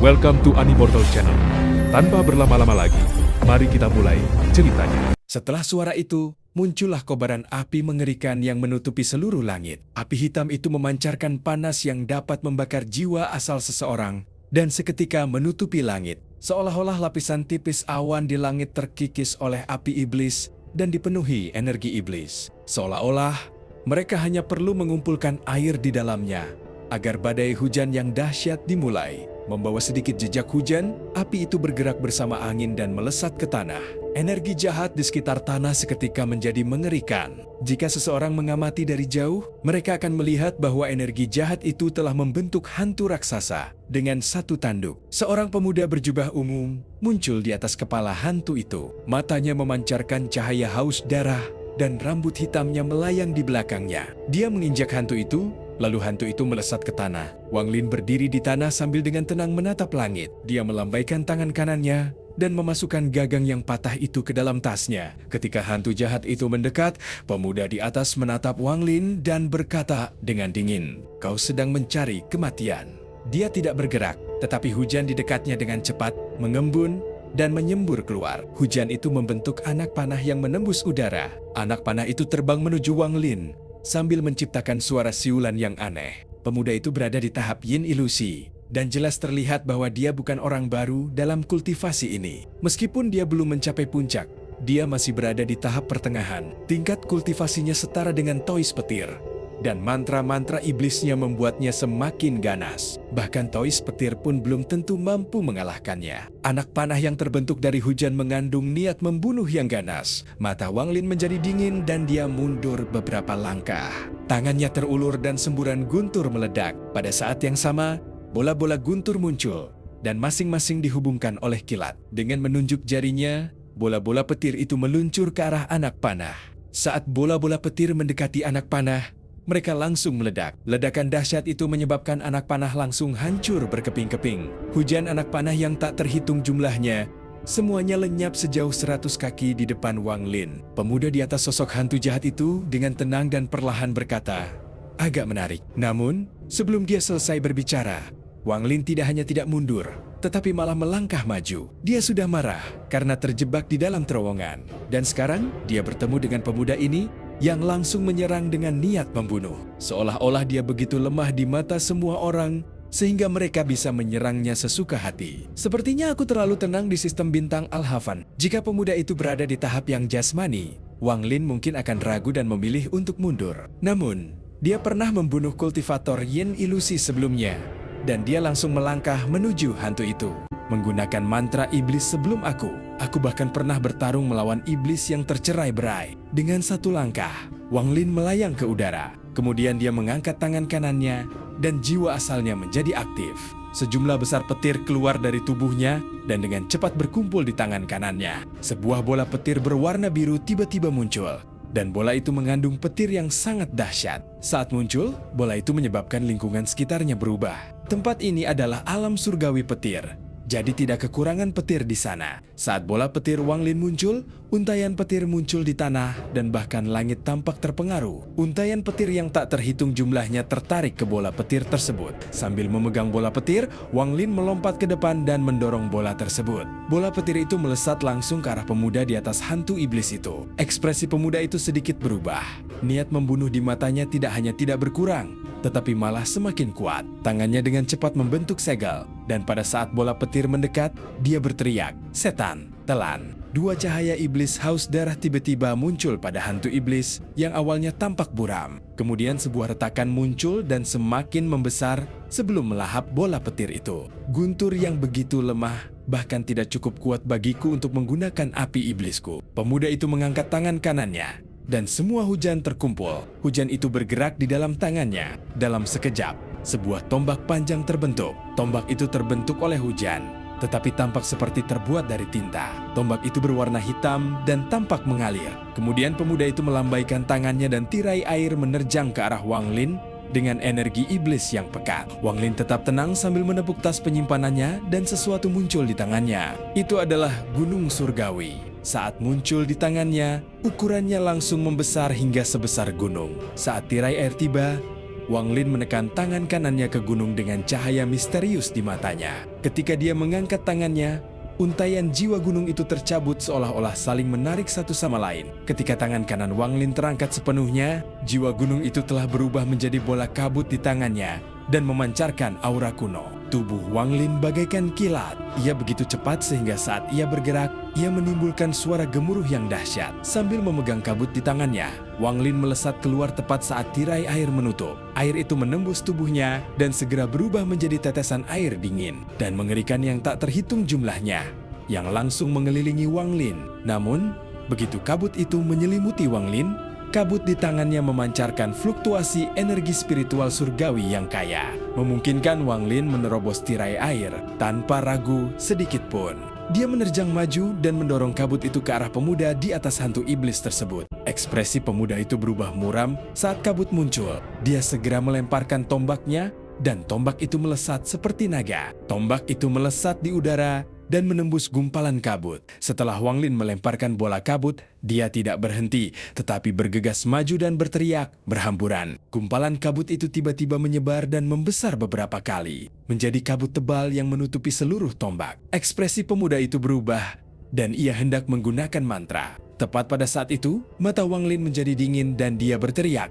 Welcome to Animortal Channel. Tanpa berlama-lama lagi, mari kita mulai ceritanya. Setelah suara itu, muncullah kobaran api mengerikan yang menutupi seluruh langit. Api hitam itu memancarkan panas yang dapat membakar jiwa asal seseorang dan seketika menutupi langit. Seolah-olah lapisan tipis awan di langit terkikis oleh api iblis dan dipenuhi energi iblis. Seolah-olah mereka hanya perlu mengumpulkan air di dalamnya agar badai hujan yang dahsyat dimulai. Membawa sedikit jejak hujan, api itu bergerak bersama angin dan melesat ke tanah. Energi jahat di sekitar tanah seketika menjadi mengerikan. Jika seseorang mengamati dari jauh, mereka akan melihat bahwa energi jahat itu telah membentuk hantu raksasa dengan satu tanduk. Seorang pemuda berjubah umum muncul di atas kepala hantu itu. Matanya memancarkan cahaya haus darah dan rambut hitamnya melayang di belakangnya. Dia menginjak hantu itu, lalu hantu itu melesat ke tanah. Wang Lin berdiri di tanah sambil dengan tenang menatap langit. Dia melambaikan tangan kanannya dan memasukkan gagang yang patah itu ke dalam tasnya. Ketika hantu jahat itu mendekat, pemuda di atas menatap Wang Lin dan berkata dengan dingin, "Kau sedang mencari kematian." Dia tidak bergerak, tetapi hujan di dekatnya dengan cepat mengembun dan menyembur keluar. Hujan itu membentuk anak panah yang menembus udara. Anak panah itu terbang menuju Wang Lin sambil menciptakan suara siulan yang aneh. Pemuda itu berada di tahap yin ilusi, dan jelas terlihat bahwa dia bukan orang baru dalam kultivasi ini. Meskipun dia belum mencapai puncak, dia masih berada di tahap pertengahan. Tingkat kultivasinya setara dengan tois petir, dan mantra-mantra iblisnya membuatnya semakin ganas. Bahkan tois petir pun belum tentu mampu mengalahkannya. Anak panah yang terbentuk dari hujan mengandung niat membunuh yang ganas. Mata Wang Lin menjadi dingin dan dia mundur beberapa langkah. Tangannya terulur dan semburan guntur meledak. Pada saat yang sama, bola-bola guntur muncul dan masing-masing dihubungkan oleh kilat. Dengan menunjuk jarinya, bola-bola petir itu meluncur ke arah anak panah. Saat bola-bola petir mendekati anak panah, mereka langsung meledak. Ledakan dahsyat itu menyebabkan anak panah langsung hancur berkeping-keping. Hujan anak panah yang tak terhitung jumlahnya, semuanya lenyap sejauh 100 kaki di depan Wang Lin. Pemuda di atas sosok hantu jahat itu dengan tenang dan perlahan berkata, "Agak menarik." Namun, sebelum dia selesai berbicara, Wang Lin tidak hanya tidak mundur, tetapi malah melangkah maju. Dia sudah marah karena terjebak di dalam terowongan. Dan sekarang, dia bertemu dengan pemuda ini yang langsung menyerang dengan niat membunuh. Seolah-olah dia begitu lemah di mata semua orang, sehingga mereka bisa menyerangnya sesuka hati. Sepertinya aku terlalu tenang di sistem bintang Al-Hafan. Jika pemuda itu berada di tahap yang jasmani, Wang Lin mungkin akan ragu dan memilih untuk mundur. Namun, dia pernah membunuh kultivator yin ilusi sebelumnya, dan dia langsung melangkah menuju hantu itu. Menggunakan mantra iblis sebelum aku bahkan pernah bertarung melawan iblis yang tercerai-berai. Dengan satu langkah, Wang Lin melayang ke udara. Kemudian dia mengangkat tangan kanannya dan jiwa asalnya menjadi aktif. Sejumlah besar petir keluar dari tubuhnya dan dengan cepat berkumpul di tangan kanannya. Sebuah bola petir berwarna biru tiba-tiba muncul. Dan bola itu mengandung petir yang sangat dahsyat. Saat muncul, bola itu menyebabkan lingkungan sekitarnya berubah. Tempat ini adalah alam surgawi petir. Jadi tidak kekurangan petir di sana. Saat bola petir Wang Lin muncul, untayan petir muncul di tanah dan bahkan langit tampak terpengaruh. Untayan petir yang tak terhitung jumlahnya tertarik ke bola petir tersebut. Sambil memegang bola petir, Wang Lin melompat ke depan dan mendorong bola tersebut. Bola petir itu melesat langsung ke arah pemuda di atas hantu iblis itu. Ekspresi pemuda itu sedikit berubah. Niat membunuh di matanya tidak hanya tidak berkurang, tetapi malah semakin kuat. Tangannya dengan cepat membentuk segel, dan pada saat bola petir mendekat, dia berteriak, "Setan, telan!" Dua cahaya iblis haus darah tiba-tiba muncul pada hantu iblis yang awalnya tampak buram. Kemudian sebuah retakan muncul dan semakin membesar sebelum melahap bola petir itu. Guntur yang begitu lemah bahkan tidak cukup kuat bagiku untuk menggunakan api iblisku. Pemuda itu mengangkat tangan kanannya, dan semua hujan terkumpul. Hujan itu bergerak di dalam tangannya. Dalam sekejap, sebuah tombak panjang terbentuk. Tombak itu terbentuk oleh hujan, tetapi tampak seperti terbuat dari tinta. Tombak itu berwarna hitam dan tampak mengalir. Kemudian pemuda itu melambaikan tangannya dan tirai air menerjang ke arah Wang Lin dengan energi iblis yang pekat. Wang Lin tetap tenang sambil menepuk tas penyimpanannya dan sesuatu muncul di tangannya. Itu adalah gunung surgawi. Saat muncul di tangannya, ukurannya langsung membesar hingga sebesar gunung. Saat tirai air tiba, Wang Lin menekan tangan kanannya ke gunung dengan cahaya misterius di matanya. Ketika dia mengangkat tangannya, untaian jiwa gunung itu tercabut seolah-olah saling menarik satu sama lain. Ketika tangan kanan Wang Lin terangkat sepenuhnya, jiwa gunung itu telah berubah menjadi bola kabut di tangannya dan memancarkan aura kuno. Tubuh Wang Lin bagaikan kilat. Ia begitu cepat sehingga saat ia bergerak, ia menimbulkan suara gemuruh yang dahsyat. Sambil memegang kabut di tangannya, Wang Lin melesat keluar tepat saat tirai air menutup. Air itu menembus tubuhnya dan segera berubah menjadi tetesan air dingin dan mengerikan yang tak terhitung jumlahnya, yang langsung mengelilingi Wang Lin. Namun, begitu kabut itu menyelimuti Wang Lin, kabut di tangannya memancarkan fluktuasi energi spiritual surgawi yang kaya, memungkinkan Wang Lin menerobos tirai air tanpa ragu sedikit pun. Dia menerjang maju dan mendorong kabut itu ke arah pemuda di atas hantu iblis tersebut. Ekspresi pemuda itu berubah muram saat kabut muncul. Dia segera melemparkan tombaknya dan tombak itu melesat seperti naga. Tombak itu melesat di udara dan menembus gumpalan kabut. Setelah Wang Lin melemparkan bola kabut, dia tidak berhenti, tetapi bergegas maju dan berteriak berhamburan. Gumpalan kabut itu tiba-tiba menyebar dan membesar beberapa kali, menjadi kabut tebal yang menutupi seluruh tombak. Ekspresi pemuda itu berubah, dan ia hendak menggunakan mantra. Tepat pada saat itu, mata Wang Lin menjadi dingin dan dia berteriak,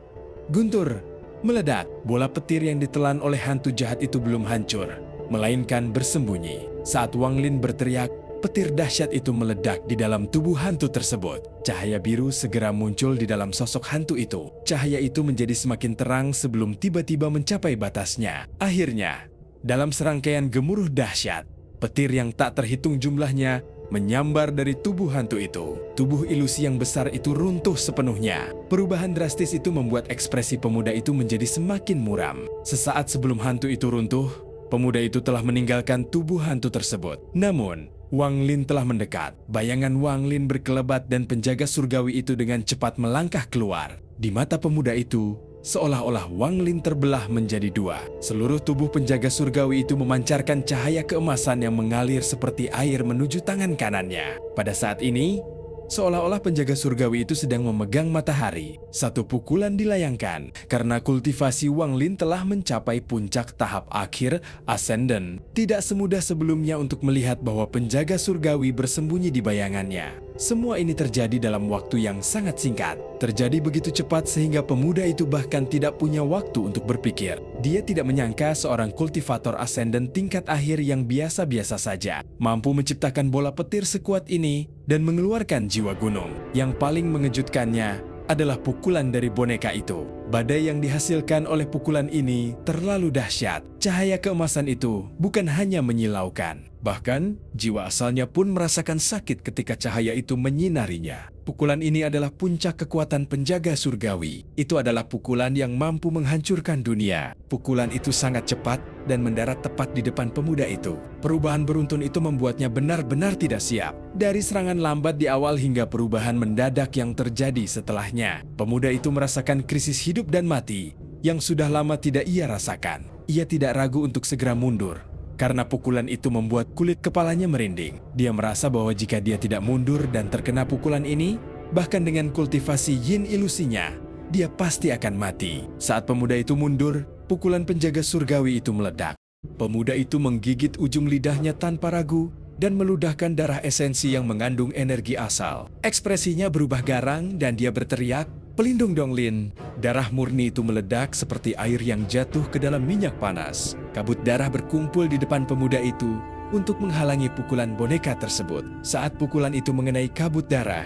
"Guntur!" Meledak, bola petir yang ditelan oleh hantu jahat itu belum hancur, melainkan bersembunyi. Saat Wang Lin berteriak, petir dahsyat itu meledak di dalam tubuh hantu tersebut. Cahaya biru segera muncul di dalam sosok hantu itu. Cahaya itu menjadi semakin terang sebelum tiba-tiba mencapai batasnya. Akhirnya, dalam serangkaian gemuruh dahsyat, petir yang tak terhitung jumlahnya menyambar dari tubuh hantu itu. Tubuh ilusi yang besar itu runtuh sepenuhnya. Perubahan drastis itu membuat ekspresi pemuda itu menjadi semakin muram. Sesaat sebelum hantu itu runtuh, pemuda itu telah meninggalkan tubuh hantu tersebut. Namun, Wang Lin telah mendekat. Bayangan Wang Lin berkelebat dan penjaga surgawi itu dengan cepat melangkah keluar. Di mata pemuda itu, seolah-olah Wang Lin terbelah menjadi dua. Seluruh tubuh penjaga surgawi itu memancarkan cahaya keemasan yang mengalir seperti air menuju tangan kanannya. Pada saat ini, seolah-olah penjaga surgawi itu sedang memegang matahari. Satu pukulan dilayangkan karena kultivasi Wang Lin telah mencapai puncak tahap akhir ascendant. Tidak semudah sebelumnya untuk melihat bahwa penjaga surgawi bersembunyi di bayangannya. Semua ini terjadi dalam waktu yang sangat singkat. Terjadi begitu cepat sehingga pemuda itu bahkan tidak punya waktu untuk berpikir. Dia tidak menyangka seorang kultivator ascendant tingkat akhir yang biasa-biasa saja mampu menciptakan bola petir sekuat ini dan mengeluarkan jiwa gunung. Yang paling mengejutkannya adalah pukulan dari boneka itu. Badai yang dihasilkan oleh pukulan ini terlalu dahsyat. Cahaya keemasan itu bukan hanya menyilaukan, bahkan jiwa asalnya pun merasakan sakit ketika cahaya itu menyinarinya. Pukulan ini adalah puncak kekuatan penjaga surgawi. Itu adalah pukulan yang mampu menghancurkan dunia. Pukulan itu sangat cepat dan mendarat tepat di depan pemuda itu. Perubahan beruntun itu membuatnya benar-benar tidak siap. Dari serangan lambat di awal hingga perubahan mendadak yang terjadi setelahnya, pemuda itu merasakan krisis hidup dan mati yang sudah lama tidak ia rasakan. Ia tidak ragu untuk segera mundur, karena pukulan itu membuat kulit kepalanya merinding. Dia merasa bahwa jika dia tidak mundur dan terkena pukulan ini, bahkan dengan kultivasi yin ilusinya, dia pasti akan mati. Saat pemuda itu mundur, pukulan penjaga surgawi itu meledak. Pemuda itu menggigit ujung lidahnya tanpa ragu dan meludahkan darah esensi yang mengandung energi asal. Ekspresinya berubah garang dan dia berteriak, "Pelindung dong Lin." Darah murni itu meledak seperti air yang jatuh ke dalam minyak panas. Kabut darah berkumpul di depan pemuda itu untuk menghalangi pukulan boneka tersebut. Saat pukulan itu mengenai kabut darah,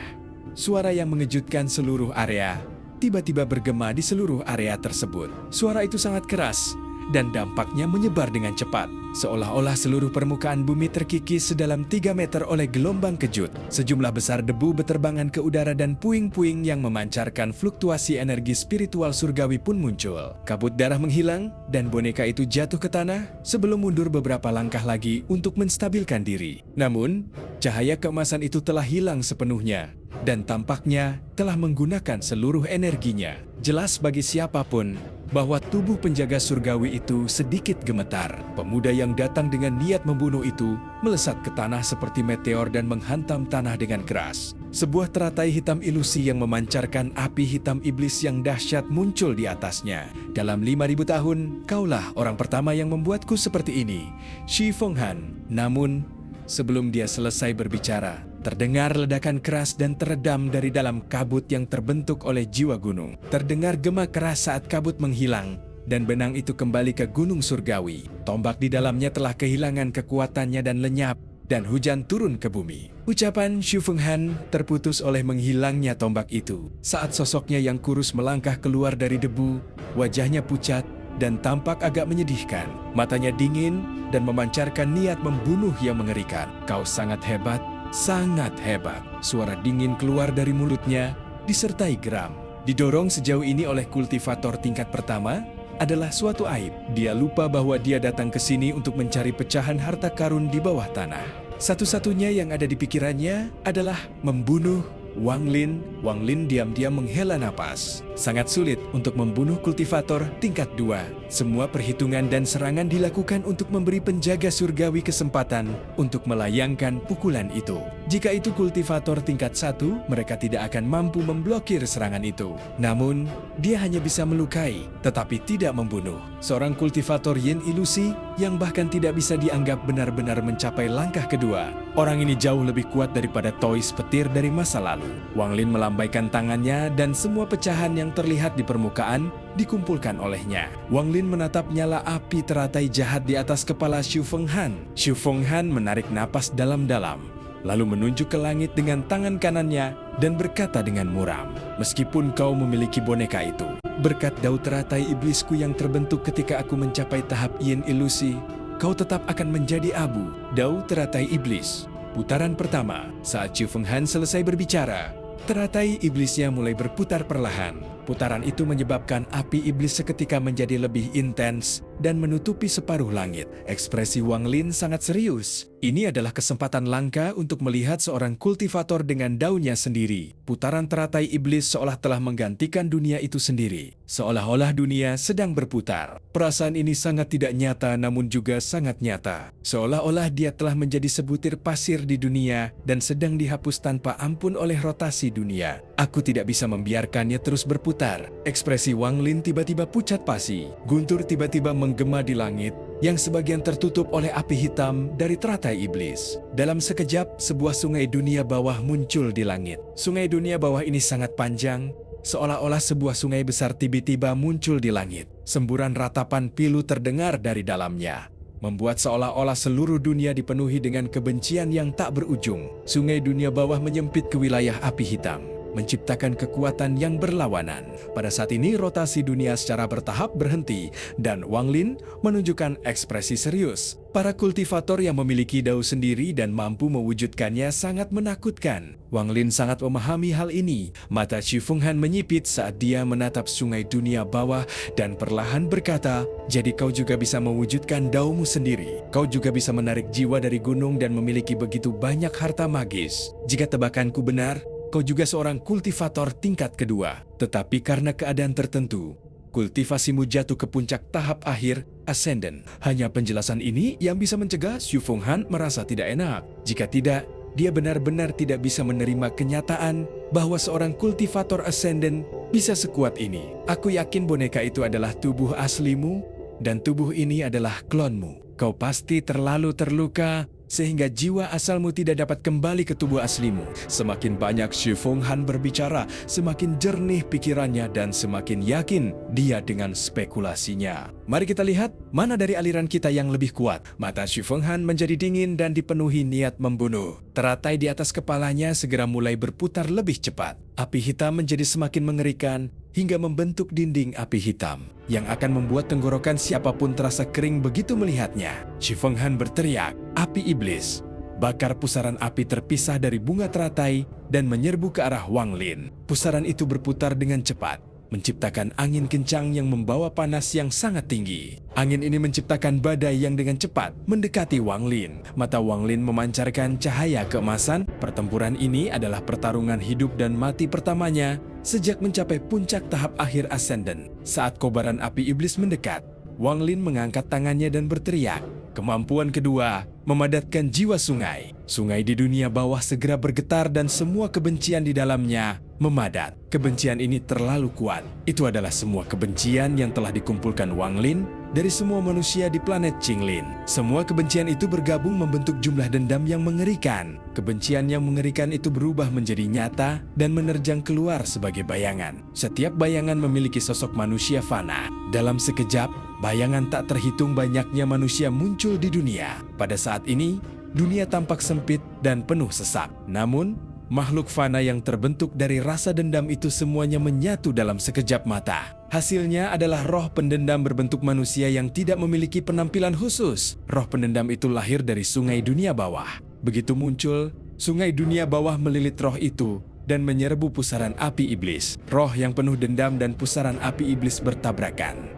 suara yang mengejutkan seluruh area tiba-tiba bergema di seluruh area tersebut. Suara itu sangat keras dan dampaknya menyebar dengan cepat. Seolah-olah seluruh permukaan bumi terkikis sedalam 3 meter oleh gelombang kejut. Sejumlah besar debu beterbangan ke udara dan puing-puing yang memancarkan fluktuasi energi spiritual surgawi pun muncul. Kabut darah menghilang dan boneka itu jatuh ke tanah sebelum mundur beberapa langkah lagi untuk menstabilkan diri. Namun, cahaya keemasan itu telah hilang sepenuhnya dan tampaknya telah menggunakan seluruh energinya. Jelas bagi siapapun bahwa tubuh penjaga surgawi itu sedikit gemetar. Pemuda yang datang dengan niat membunuh itu melesat ke tanah seperti meteor dan menghantam tanah dengan keras. Sebuah teratai hitam ilusi yang memancarkan api hitam iblis yang dahsyat muncul di atasnya. Dalam 5.000 tahun, kaulah orang pertama yang membuatku seperti ini, Shi Fenghan. Namun, sebelum dia selesai berbicara, terdengar ledakan keras dan teredam dari dalam kabut yang terbentuk oleh jiwa gunung. Terdengar gema keras saat kabut menghilang, dan benang itu kembali ke gunung surgawi. Tombak di dalamnya telah kehilangan kekuatannya dan lenyap, dan hujan turun ke bumi. Ucapan Xu Fenghan terputus oleh menghilangnya tombak itu. Saat sosoknya yang kurus melangkah keluar dari debu, wajahnya pucat dan tampak agak menyedihkan. Matanya dingin dan memancarkan niat membunuh yang mengerikan. Kau sangat hebat. Sangat hebat. Suara dingin keluar dari mulutnya, disertai geram. Didorong sejauh ini oleh kultivator tingkat pertama adalah suatu aib. Dia lupa bahwa dia datang ke sini untuk mencari pecahan harta karun di bawah tanah. Satu-satunya yang ada di pikirannya adalah membunuh Wang Lin. Wang Lin diam-diam menghela napas. Sangat sulit untuk membunuh kultivator tingkat 2. Semua perhitungan dan serangan dilakukan untuk memberi penjaga surgawi kesempatan untuk melayangkan pukulan itu. Jika itu kultivator tingkat 1, mereka tidak akan mampu memblokir serangan itu. Namun, dia hanya bisa melukai, tetapi tidak membunuh. Seorang kultivator yin ilusi yang bahkan tidak bisa dianggap benar-benar mencapai langkah kedua. Orang ini jauh lebih kuat daripada toys petir dari masa lalu. Wang Lin melambaikan tangannya dan semua pecahan yang terlihat di permukaan dikumpulkan olehnya. Wang Lin menatap nyala api teratai jahat di atas kepala Xu Fenghan. Xu Fenghan menarik napas dalam-dalam, lalu menunjuk ke langit dengan tangan kanannya dan berkata dengan muram, "Meskipun kau memiliki boneka itu, berkat dao teratai iblisku yang terbentuk ketika aku mencapai tahap yin ilusi, kau tetap akan menjadi abu." Dao teratai iblis. Putaran pertama. Saat Xu Fenghan selesai berbicara, teratai iblisnya mulai berputar perlahan. Putaran itu menyebabkan api iblis seketika menjadi lebih intens dan menutupi separuh langit. Ekspresi Wang Lin sangat serius. Ini adalah kesempatan langka untuk melihat seorang kultivator dengan daunnya sendiri. Putaran teratai iblis seolah telah menggantikan dunia itu sendiri. Seolah-olah dunia sedang berputar. Perasaan ini sangat tidak nyata namun juga sangat nyata. Seolah-olah dia telah menjadi sebutir pasir di dunia dan sedang dihapus tanpa ampun oleh rotasi dunia. Aku tidak bisa membiarkannya terus berputar. Ekspresi Wang Lin tiba-tiba pucat pasi. Guntur tiba-tiba menggema di langit yang sebagian tertutup oleh api hitam dari teratai iblis. Dalam sekejap, sebuah sungai dunia bawah muncul di langit. Sungai dunia bawah ini sangat panjang, seolah-olah sebuah sungai besar tiba-tiba muncul di langit. Semburan ratapan pilu terdengar dari dalamnya, membuat seolah-olah seluruh dunia dipenuhi dengan kebencian yang tak berujung. Sungai dunia bawah menyempit ke wilayah api hitam, menciptakan kekuatan yang berlawanan. Pada saat ini rotasi dunia secara bertahap berhenti dan Wang Lin menunjukkan ekspresi serius. Para kultivator yang memiliki dao sendiri dan mampu mewujudkannya sangat menakutkan. Wang Lin sangat memahami hal ini. Mata Xu Fenghan menyipit saat dia menatap sungai dunia bawah dan perlahan berkata, "Jadi kau juga bisa mewujudkan daomu sendiri. Kau juga bisa menarik jiwa dari gunung dan memiliki begitu banyak harta magis. Jika tebakanku benar, kau juga seorang kultivator tingkat kedua. Tetapi karena keadaan tertentu, kultivasimu jatuh ke puncak tahap akhir, Ascendant." Hanya penjelasan ini yang bisa mencegah Xu Fenghan merasa tidak enak. Jika tidak, dia benar-benar tidak bisa menerima kenyataan bahwa seorang kultivator Ascendant bisa sekuat ini. "Aku yakin boneka itu adalah tubuh aslimu, dan tubuh ini adalah klonmu. Kau pasti terlalu terluka, sehingga jiwa asalmu tidak dapat kembali ke tubuh aslimu." Semakin banyak Xu Fenghan berbicara, semakin jernih pikirannya dan semakin yakin dia dengan spekulasinya. Mari kita lihat mana dari aliran kita yang lebih kuat. Mata Xu Fenghan menjadi dingin dan dipenuhi niat membunuh. Teratai di atas kepalanya segera mulai berputar lebih cepat. Api hitam menjadi semakin mengerikan hingga membentuk dinding api hitam yang akan membuat tenggorokan siapapun terasa kering begitu melihatnya. Xu Fenghan berteriak, "Api iblis!" Bakar pusaran api terpisah dari bunga teratai dan menyerbu ke arah Wang Lin. Pusaran itu berputar dengan cepat, menciptakan angin kencang yang membawa panas yang sangat tinggi. Angin ini menciptakan badai yang dengan cepat mendekati Wang Lin. Mata Wang Lin memancarkan cahaya keemasan. Pertempuran ini adalah pertarungan hidup dan mati pertamanya Sejak mencapai puncak tahap akhir Ascendant, saat kobaran api iblis mendekat, Wang Lin mengangkat tangannya dan berteriak. Kemampuan kedua, memadatkan jiwa sungai. Sungai di dunia bawah segera bergetar dan semua kebencian di dalamnya memadat. Kebencian ini terlalu kuat. Itu adalah semua kebencian yang telah dikumpulkan Wang Lin dari semua manusia di planet Qinglin. Semua kebencian itu bergabung membentuk jumlah dendam yang mengerikan. Kebencian yang mengerikan itu berubah menjadi nyata dan menerjang keluar sebagai bayangan. Setiap bayangan memiliki sosok manusia fana. Dalam sekejap, bayangan tak terhitung banyaknya manusia muncul di dunia. Pada saat ini, dunia tampak sempit dan penuh sesak. Namun, makhluk fana yang terbentuk dari rasa dendam itu semuanya menyatu dalam sekejap mata. Hasilnya adalah roh pendendam berbentuk manusia yang tidak memiliki penampilan khusus. Roh pendendam itu lahir dari sungai dunia bawah. Begitu muncul, sungai dunia bawah melilit roh itu dan menyerbu pusaran api iblis. Roh yang penuh dendam dan pusaran api iblis bertabrakan,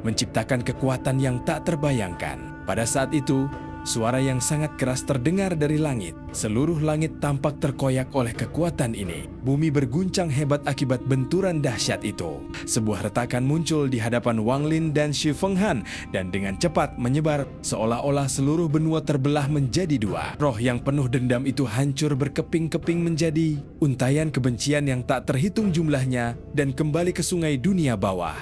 menciptakan kekuatan yang tak terbayangkan. Pada saat itu, suara yang sangat keras terdengar dari langit. Seluruh langit tampak terkoyak oleh kekuatan ini. Bumi berguncang hebat akibat benturan dahsyat itu. Sebuah retakan muncul di hadapan Wang Lin dan Xu Fenghan dan dengan cepat menyebar seolah-olah seluruh benua terbelah menjadi dua. Roh yang penuh dendam itu hancur berkeping-keping menjadi untayan kebencian yang tak terhitung jumlahnya dan kembali ke sungai dunia bawah.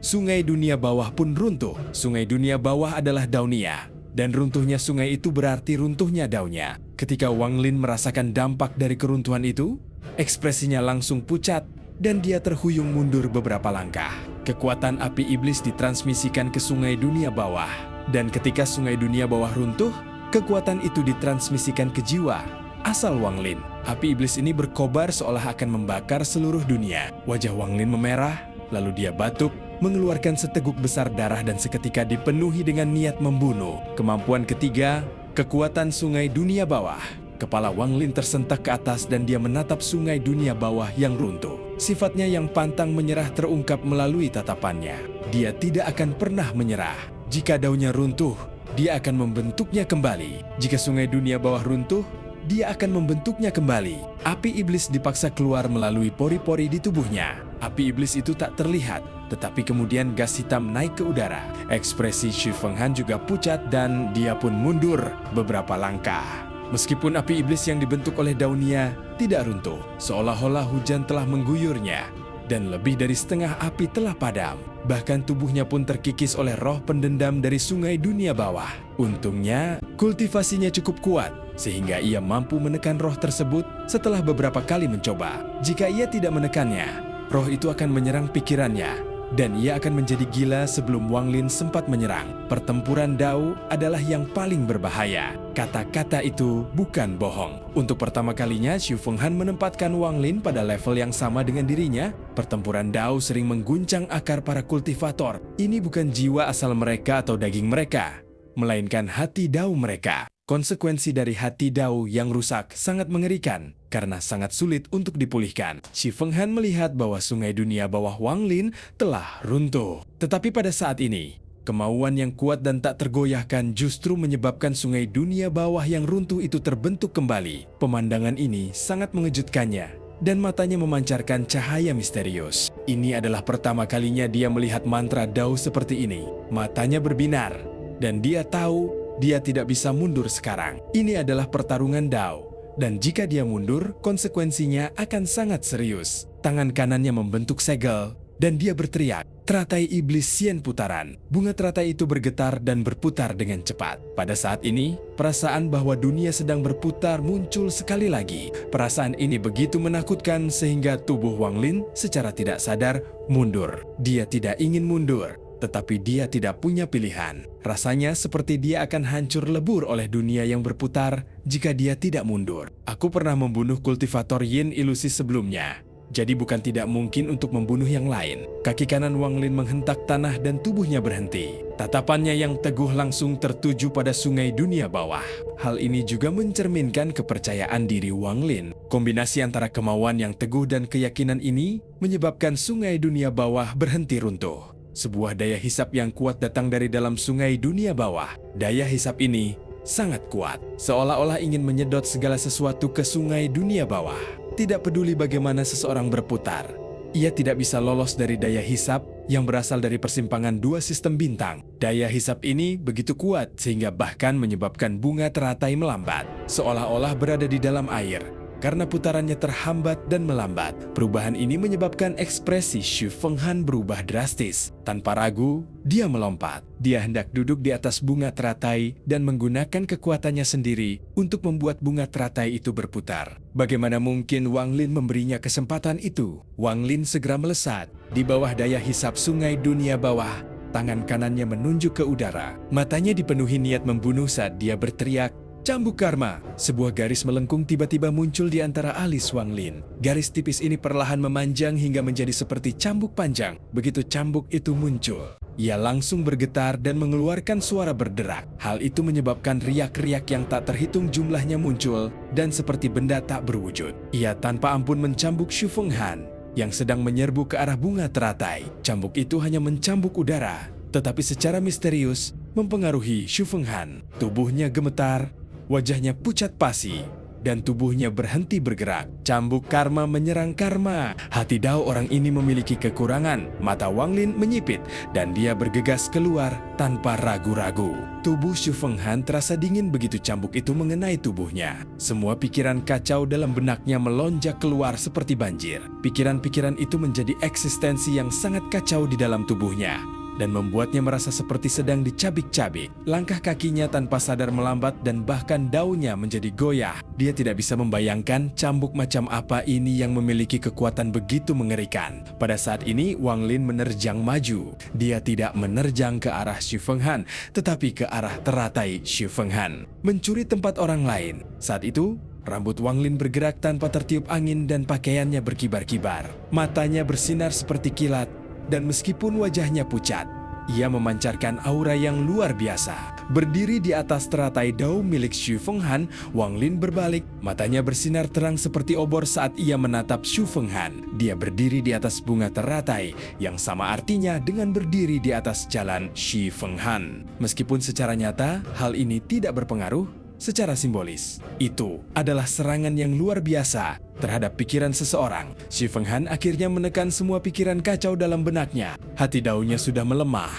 Sungai dunia bawah pun runtuh. Sungai dunia bawah adalah Daunia. Dan runtuhnya sungai itu berarti runtuhnya Daunya. Ketika Wang Lin merasakan dampak dari keruntuhan itu, ekspresinya langsung pucat dan dia terhuyung mundur beberapa langkah. Kekuatan api iblis ditransmisikan ke sungai dunia bawah. Dan ketika sungai dunia bawah runtuh, kekuatan itu ditransmisikan ke jiwa asal Wang Lin. Api iblis ini berkobar seolah akan membakar seluruh dunia. Wajah Wang Lin memerah, lalu dia batuk, mengeluarkan seteguk besar darah dan seketika dipenuhi dengan niat membunuh. Kemampuan ketiga, kekuatan sungai dunia bawah. Kepala Wang Lin tersentak ke atas dan dia menatap sungai dunia bawah yang runtuh. Sifatnya yang pantang menyerah terungkap melalui tatapannya. Dia tidak akan pernah menyerah. Jika daunnya runtuh, dia akan membentuknya kembali. Jika sungai dunia bawah runtuh, dia akan membentuknya kembali. Api iblis dipaksa keluar melalui pori-pori di tubuhnya. Api iblis itu tak terlihat, tetapi kemudian gas hitam naik ke udara. Ekspresi Xu Fenghan juga pucat dan dia pun mundur beberapa langkah. Meskipun api iblis yang dibentuk oleh Daunia tidak runtuh, seolah-olah hujan telah mengguyurnya dan lebih dari setengah api telah padam. Bahkan tubuhnya pun terkikis oleh roh pendendam dari sungai dunia bawah. Untungnya, kultivasinya cukup kuat, sehingga ia mampu menekan roh tersebut setelah beberapa kali mencoba. Jika ia tidak menekannya, roh itu akan menyerang pikirannya, dan ia akan menjadi gila sebelum Wang Lin sempat menyerang. Pertempuran Dao adalah yang paling berbahaya. Kata-kata itu bukan bohong. Untuk pertama kalinya, Xu Fenghan menempatkan Wang Lin pada level yang sama dengan dirinya. Pertempuran Dao sering mengguncang akar para kultivator. Ini bukan jiwa asal mereka atau daging mereka, melainkan hati Dao mereka. Konsekuensi dari hati Dao yang rusak sangat mengerikan karena sangat sulit untuk dipulihkan. Xu Fenghan melihat bahwa sungai dunia bawah Wang Lin telah runtuh. Tetapi pada saat ini, kemauan yang kuat dan tak tergoyahkan justru menyebabkan sungai dunia bawah yang runtuh itu terbentuk kembali. Pemandangan ini sangat mengejutkannya dan matanya memancarkan cahaya misterius. Ini adalah pertama kalinya dia melihat mantra Dao seperti ini. Matanya berbinar dan dia tahu dia tidak bisa mundur sekarang. Ini adalah pertarungan Dao, dan jika dia mundur, konsekuensinya akan sangat serius. Tangan kanannya membentuk segel, dan dia berteriak, "Teratai iblis Sien putaran." Bunga teratai itu bergetar dan berputar dengan cepat. Pada saat ini, perasaan bahwa dunia sedang berputar muncul sekali lagi. Perasaan ini begitu menakutkan sehingga tubuh Wang Lin secara tidak sadar mundur. Dia tidak ingin mundur, tetapi dia tidak punya pilihan. Rasanya seperti dia akan hancur lebur oleh dunia yang berputar jika dia tidak mundur. Aku pernah membunuh kultivator Yin ilusi sebelumnya, jadi bukan tidak mungkin untuk membunuh yang lain. Kaki kanan Wang Lin menghentak tanah dan tubuhnya berhenti. Tatapannya yang teguh langsung tertuju pada sungai dunia bawah. Hal ini juga mencerminkan kepercayaan diri Wang Lin. Kombinasi antara kemauan yang teguh dan keyakinan ini menyebabkan sungai dunia bawah berhenti runtuh. Sebuah daya hisap yang kuat datang dari dalam sungai dunia bawah. Daya hisap ini sangat kuat, seolah-olah ingin menyedot segala sesuatu ke sungai dunia bawah. tidak peduli bagaimana seseorang berputar. Ia tidak bisa lolos dari daya hisap yang berasal dari persimpangan dua sistem bintang. Daya hisap ini begitu kuat sehingga bahkan menyebabkan bunga teratai melambat, seolah-olah berada di dalam air. Karena putarannya terhambat dan melambat, perubahan ini menyebabkan ekspresi Xu Fenghan berubah drastis. Tanpa ragu, dia melompat. Dia hendak duduk di atas bunga teratai dan menggunakan kekuatannya sendiri untuk membuat bunga teratai itu berputar. Bagaimana mungkin Wang Lin memberinya kesempatan itu? Wang Lin segera melesat. Di bawah daya hisap sungai dunia bawah, tangan kanannya menunjuk ke udara. Matanya dipenuhi niat membunuh saat dia berteriak, "Cambuk Karma!" Sebuah garis melengkung tiba-tiba muncul di antara alis Wang Lin. Garis tipis ini perlahan memanjang hingga menjadi seperti cambuk panjang. Begitu cambuk itu muncul, ia langsung bergetar dan mengeluarkan suara berderak. Hal itu menyebabkan riak-riak yang tak terhitung jumlahnya muncul dan seperti benda tak berwujud. Ia tanpa ampun mencambuk Xu Fenghan yang sedang menyerbu ke arah bunga teratai. Cambuk itu hanya mencambuk udara, tetapi secara misterius mempengaruhi Xu Fenghan. Tubuhnya gemetar, wajahnya pucat pasi, dan tubuhnya berhenti bergerak. Cambuk karma menyerang karma. Hati Dao orang ini memiliki kekurangan. Mata Wang Lin menyipit, dan dia bergegas keluar tanpa ragu-ragu. Tubuh Xu Fenghan terasa dingin begitu cambuk itu mengenai tubuhnya. Semua pikiran kacau dalam benaknya melonjak keluar seperti banjir. Pikiran-pikiran itu menjadi eksistensi yang sangat kacau di dalam tubuhnya dan membuatnya merasa seperti sedang dicabik-cabik. Langkah kakinya tanpa sadar melambat dan bahkan daunnya menjadi goyah. Dia tidak bisa membayangkan cambuk macam apa ini yang memiliki kekuatan begitu mengerikan. Pada saat ini, Wang Lin menerjang maju. Dia tidak menerjang ke arah Xu Fenghan, tetapi ke arah teratai Xu Fenghan, mencuri tempat orang lain. Saat itu, rambut Wang Lin bergerak tanpa tertiup angin dan pakaiannya berkibar-kibar. Matanya bersinar seperti kilat, dan meskipun wajahnya pucat, ia memancarkan aura yang luar biasa. Berdiri di atas teratai Dao milik Xu Fenghan, Wang Lin berbalik. Matanya bersinar terang seperti obor saat ia menatap Xu Fenghan. Dia berdiri di atas bunga teratai, yang sama artinya dengan berdiri di atas jalan Xu Fenghan. Meskipun secara nyata, hal ini tidak berpengaruh, secara simbolis, itu adalah serangan yang luar biasa terhadap pikiran seseorang. Xu Fenghan akhirnya menekan semua pikiran kacau dalam benaknya. Hati daunnya sudah melemah.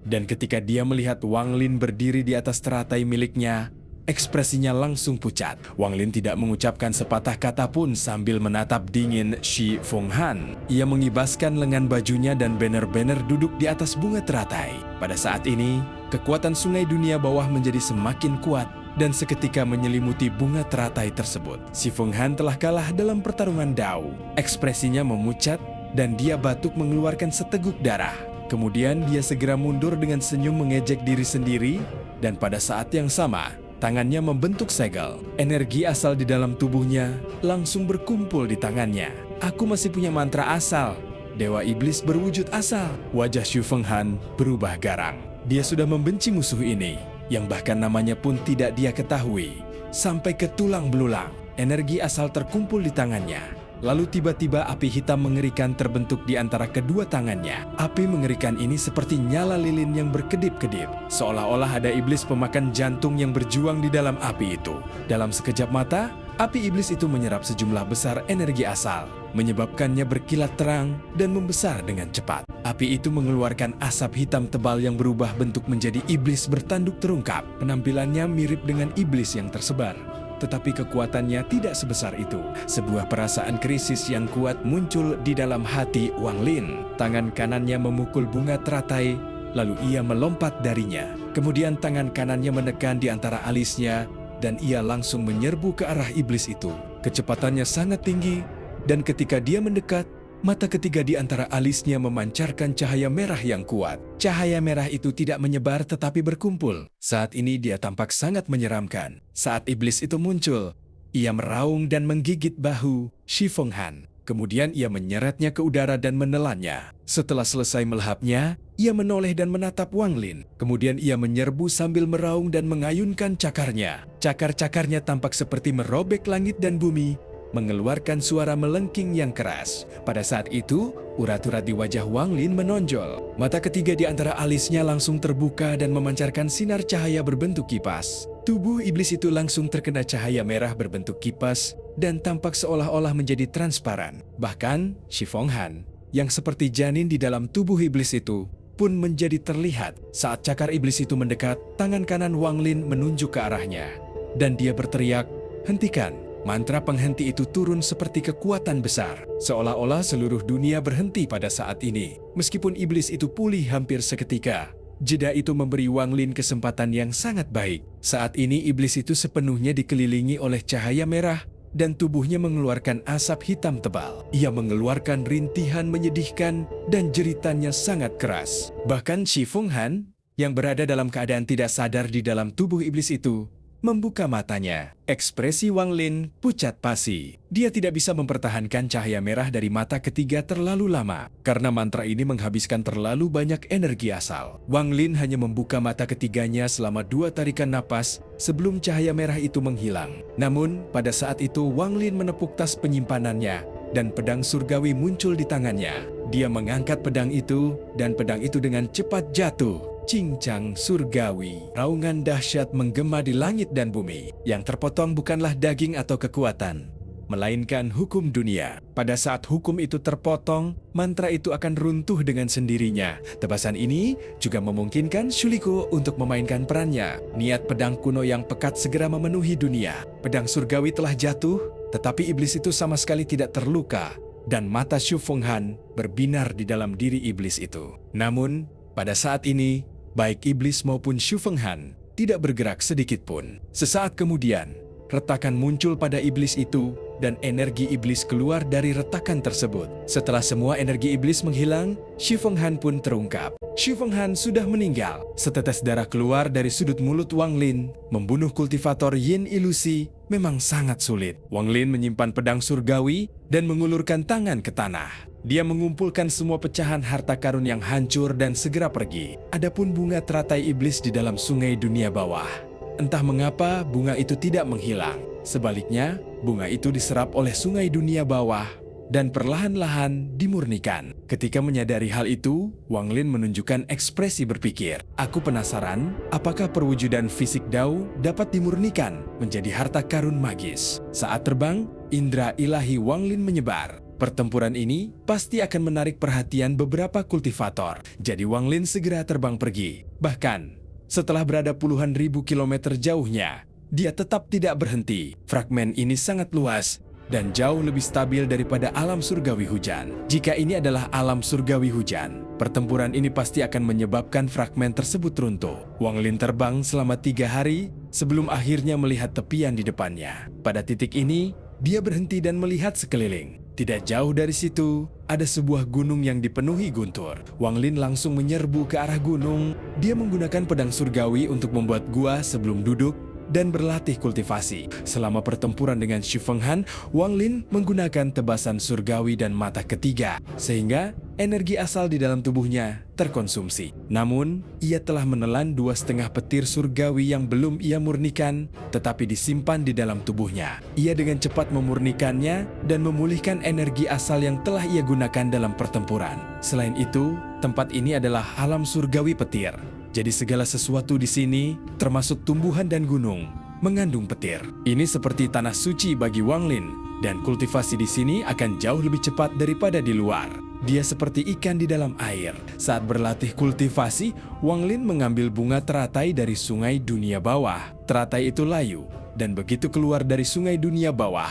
Dan ketika dia melihat Wang Lin berdiri di atas teratai miliknya, ekspresinya langsung pucat. Wang Lin tidak mengucapkan sepatah kata pun sambil menatap dingin Xu Fenghan. Ia mengibaskan lengan bajunya dan banner-banner duduk di atas bunga teratai. Pada saat ini, kekuatan sungai dunia bawah menjadi semakin kuat dan seketika menyelimuti bunga teratai tersebut. Xu Fenghan telah kalah dalam pertarungan Dao. Ekspresinya memucat dan dia batuk mengeluarkan seteguk darah. Kemudian dia segera mundur dengan senyum mengejek diri sendiri, dan pada saat yang sama, tangannya membentuk segel. Energi asal di dalam tubuhnya langsung berkumpul di tangannya. "Aku masih punya mantra asal. Dewa Iblis berwujud asal." Wajah Xu Fenghan berubah garang. Dia sudah membenci musuh ini, yang bahkan namanya pun tidak dia ketahui. Sampai ke tulang belulang, energi asal terkumpul di tangannya. Lalu tiba-tiba api hitam mengerikan terbentuk di antara kedua tangannya. Api mengerikan ini seperti nyala lilin yang berkedip-kedip, seolah-olah ada iblis pemakan jantung yang berjuang di dalam api itu. Dalam sekejap mata, api iblis itu menyerap sejumlah besar energi asal, menyebabkannya berkilat terang dan membesar dengan cepat. Api itu mengeluarkan asap hitam tebal yang berubah bentuk menjadi iblis bertanduk terungkap. Penampilannya mirip dengan iblis yang tersebar, tetapi kekuatannya tidak sebesar itu. Sebuah perasaan krisis yang kuat muncul di dalam hati Wang Lin. Tangan kanannya memukul bunga teratai, lalu ia melompat darinya. Kemudian tangan kanannya menekan di antara alisnya, dan ia langsung menyerbu ke arah iblis itu. Kecepatannya sangat tinggi, dan ketika dia mendekat, mata ketiga di antara alisnya memancarkan cahaya merah yang kuat. Cahaya merah itu tidak menyebar tetapi berkumpul. Saat ini dia tampak sangat menyeramkan. Saat iblis itu muncul, ia meraung dan menggigit bahu Xu Fenghan. Kemudian ia menyeretnya ke udara dan menelannya. Setelah selesai melahapnya, ia menoleh dan menatap Wang Lin. Kemudian ia menyerbu sambil meraung dan mengayunkan cakarnya. Cakar-cakarnya tampak seperti merobek langit dan bumi, mengeluarkan suara melengking yang keras. Pada saat itu, urat-urat di wajah Wang Lin menonjol. Mata ketiga di antara alisnya langsung terbuka dan memancarkan sinar cahaya berbentuk kipas. Tubuh iblis itu langsung terkena cahaya merah berbentuk kipas dan tampak seolah-olah menjadi transparan. Bahkan, Shi Fenghan, yang seperti janin di dalam tubuh iblis itu, pun menjadi terlihat. Saat cakar iblis itu mendekat, tangan kanan Wang Lin menunjuk ke arahnya. Dan dia berteriak, "Hentikan!" Mantra penghenti itu turun seperti kekuatan besar. Seolah-olah seluruh dunia berhenti pada saat ini. Meskipun iblis itu pulih hampir seketika, jeda itu memberi Wang Lin kesempatan yang sangat baik. Saat ini iblis itu sepenuhnya dikelilingi oleh cahaya merah dan tubuhnya mengeluarkan asap hitam tebal. Ia mengeluarkan rintihan menyedihkan dan jeritannya sangat keras. Bahkan Shi Fenghan, yang berada dalam keadaan tidak sadar di dalam tubuh iblis itu, membuka matanya. Ekspresi Wang Lin pucat pasi. Dia tidak bisa mempertahankan cahaya merah dari mata ketiga terlalu lama, karena mantra ini menghabiskan terlalu banyak energi asal. Wang Lin hanya membuka mata ketiganya selama 2 tarikan napas sebelum cahaya merah itu menghilang. Namun, pada saat itu Wang Lin menepuk tas penyimpanannya, dan pedang surgawi muncul di tangannya. Dia mengangkat pedang itu, dan pedang itu dengan cepat jatuh. Cincang surgawi. Raungan dahsyat menggema di langit dan bumi. Yang terpotong bukanlah daging atau kekuatan, melainkan hukum dunia. Pada saat hukum itu terpotong, mantra itu akan runtuh dengan sendirinya. Tebasan ini juga memungkinkan Shuliko untuk memainkan perannya. Niat pedang kuno yang pekat segera memenuhi dunia. Pedang surgawi telah jatuh, tetapi iblis itu sama sekali tidak terluka. Dan mata Shi Fenghan berbinar di dalam diri iblis itu. Namun, pada saat ini, baik iblis maupun Shi Fenghan tidak bergerak sedikit pun. Sesaat kemudian, retakan muncul pada iblis itu dan energi iblis keluar dari retakan tersebut. Setelah semua energi iblis menghilang, Shi Fenghan pun terungkap. Shi Fenghan sudah meninggal. Setetes darah keluar dari sudut mulut Wang Lin. Membunuh kultivator Yin ilusi memang sangat sulit. Wang Lin menyimpan pedang surgawi dan mengulurkan tangan ke tanah. Dia mengumpulkan semua pecahan harta karun yang hancur dan segera pergi. Adapun bunga teratai iblis di dalam sungai dunia bawah. Entah mengapa bunga itu tidak menghilang. Sebaliknya, bunga itu diserap oleh sungai dunia bawah dan perlahan-lahan dimurnikan. Ketika menyadari hal itu, Wang Lin menunjukkan ekspresi berpikir. Aku penasaran, apakah perwujudan fisik Dao dapat dimurnikan menjadi harta karun magis? Saat terbang, indera ilahi Wang Lin menyebar. Pertempuran ini pasti akan menarik perhatian beberapa kultivator. Jadi Wang Lin segera terbang pergi. Bahkan, setelah berada puluhan ribu kilometer jauhnya, dia tetap tidak berhenti. Fragmen ini sangat luas dan jauh lebih stabil daripada alam surgawi hujan. Jika ini adalah alam surgawi hujan, pertempuran ini pasti akan menyebabkan fragmen tersebut runtuh. Wang Lin terbang selama 3 hari sebelum akhirnya melihat tepian di depannya. Pada titik ini, dia berhenti dan melihat sekeliling. Tidak jauh dari situ, ada sebuah gunung yang dipenuhi guntur. Wang Lin langsung menyerbu ke arah gunung. Dia menggunakan pedang surgawi untuk membuat gua sebelum duduk dan berlatih kultivasi. Selama pertempuran dengan Shi Fenghan, Wang Lin menggunakan tebasan surgawi dan mata ketiga, sehingga energi asal di dalam tubuhnya terkonsumsi. Namun, ia telah menelan 2,5 petir surgawi yang belum ia murnikan, tetapi disimpan di dalam tubuhnya. Ia dengan cepat memurnikannya dan memulihkan energi asal yang telah ia gunakan dalam pertempuran. Selain itu, tempat ini adalah alam surgawi petir. Jadi segala sesuatu di sini, termasuk tumbuhan dan gunung, mengandung petir. Ini seperti tanah suci bagi Wang Lin, dan kultivasi di sini akan jauh lebih cepat daripada di luar. Dia seperti ikan di dalam air. Saat berlatih kultivasi, Wang Lin mengambil bunga teratai dari sungai dunia bawah. Teratai itu layu, dan begitu keluar dari sungai dunia bawah,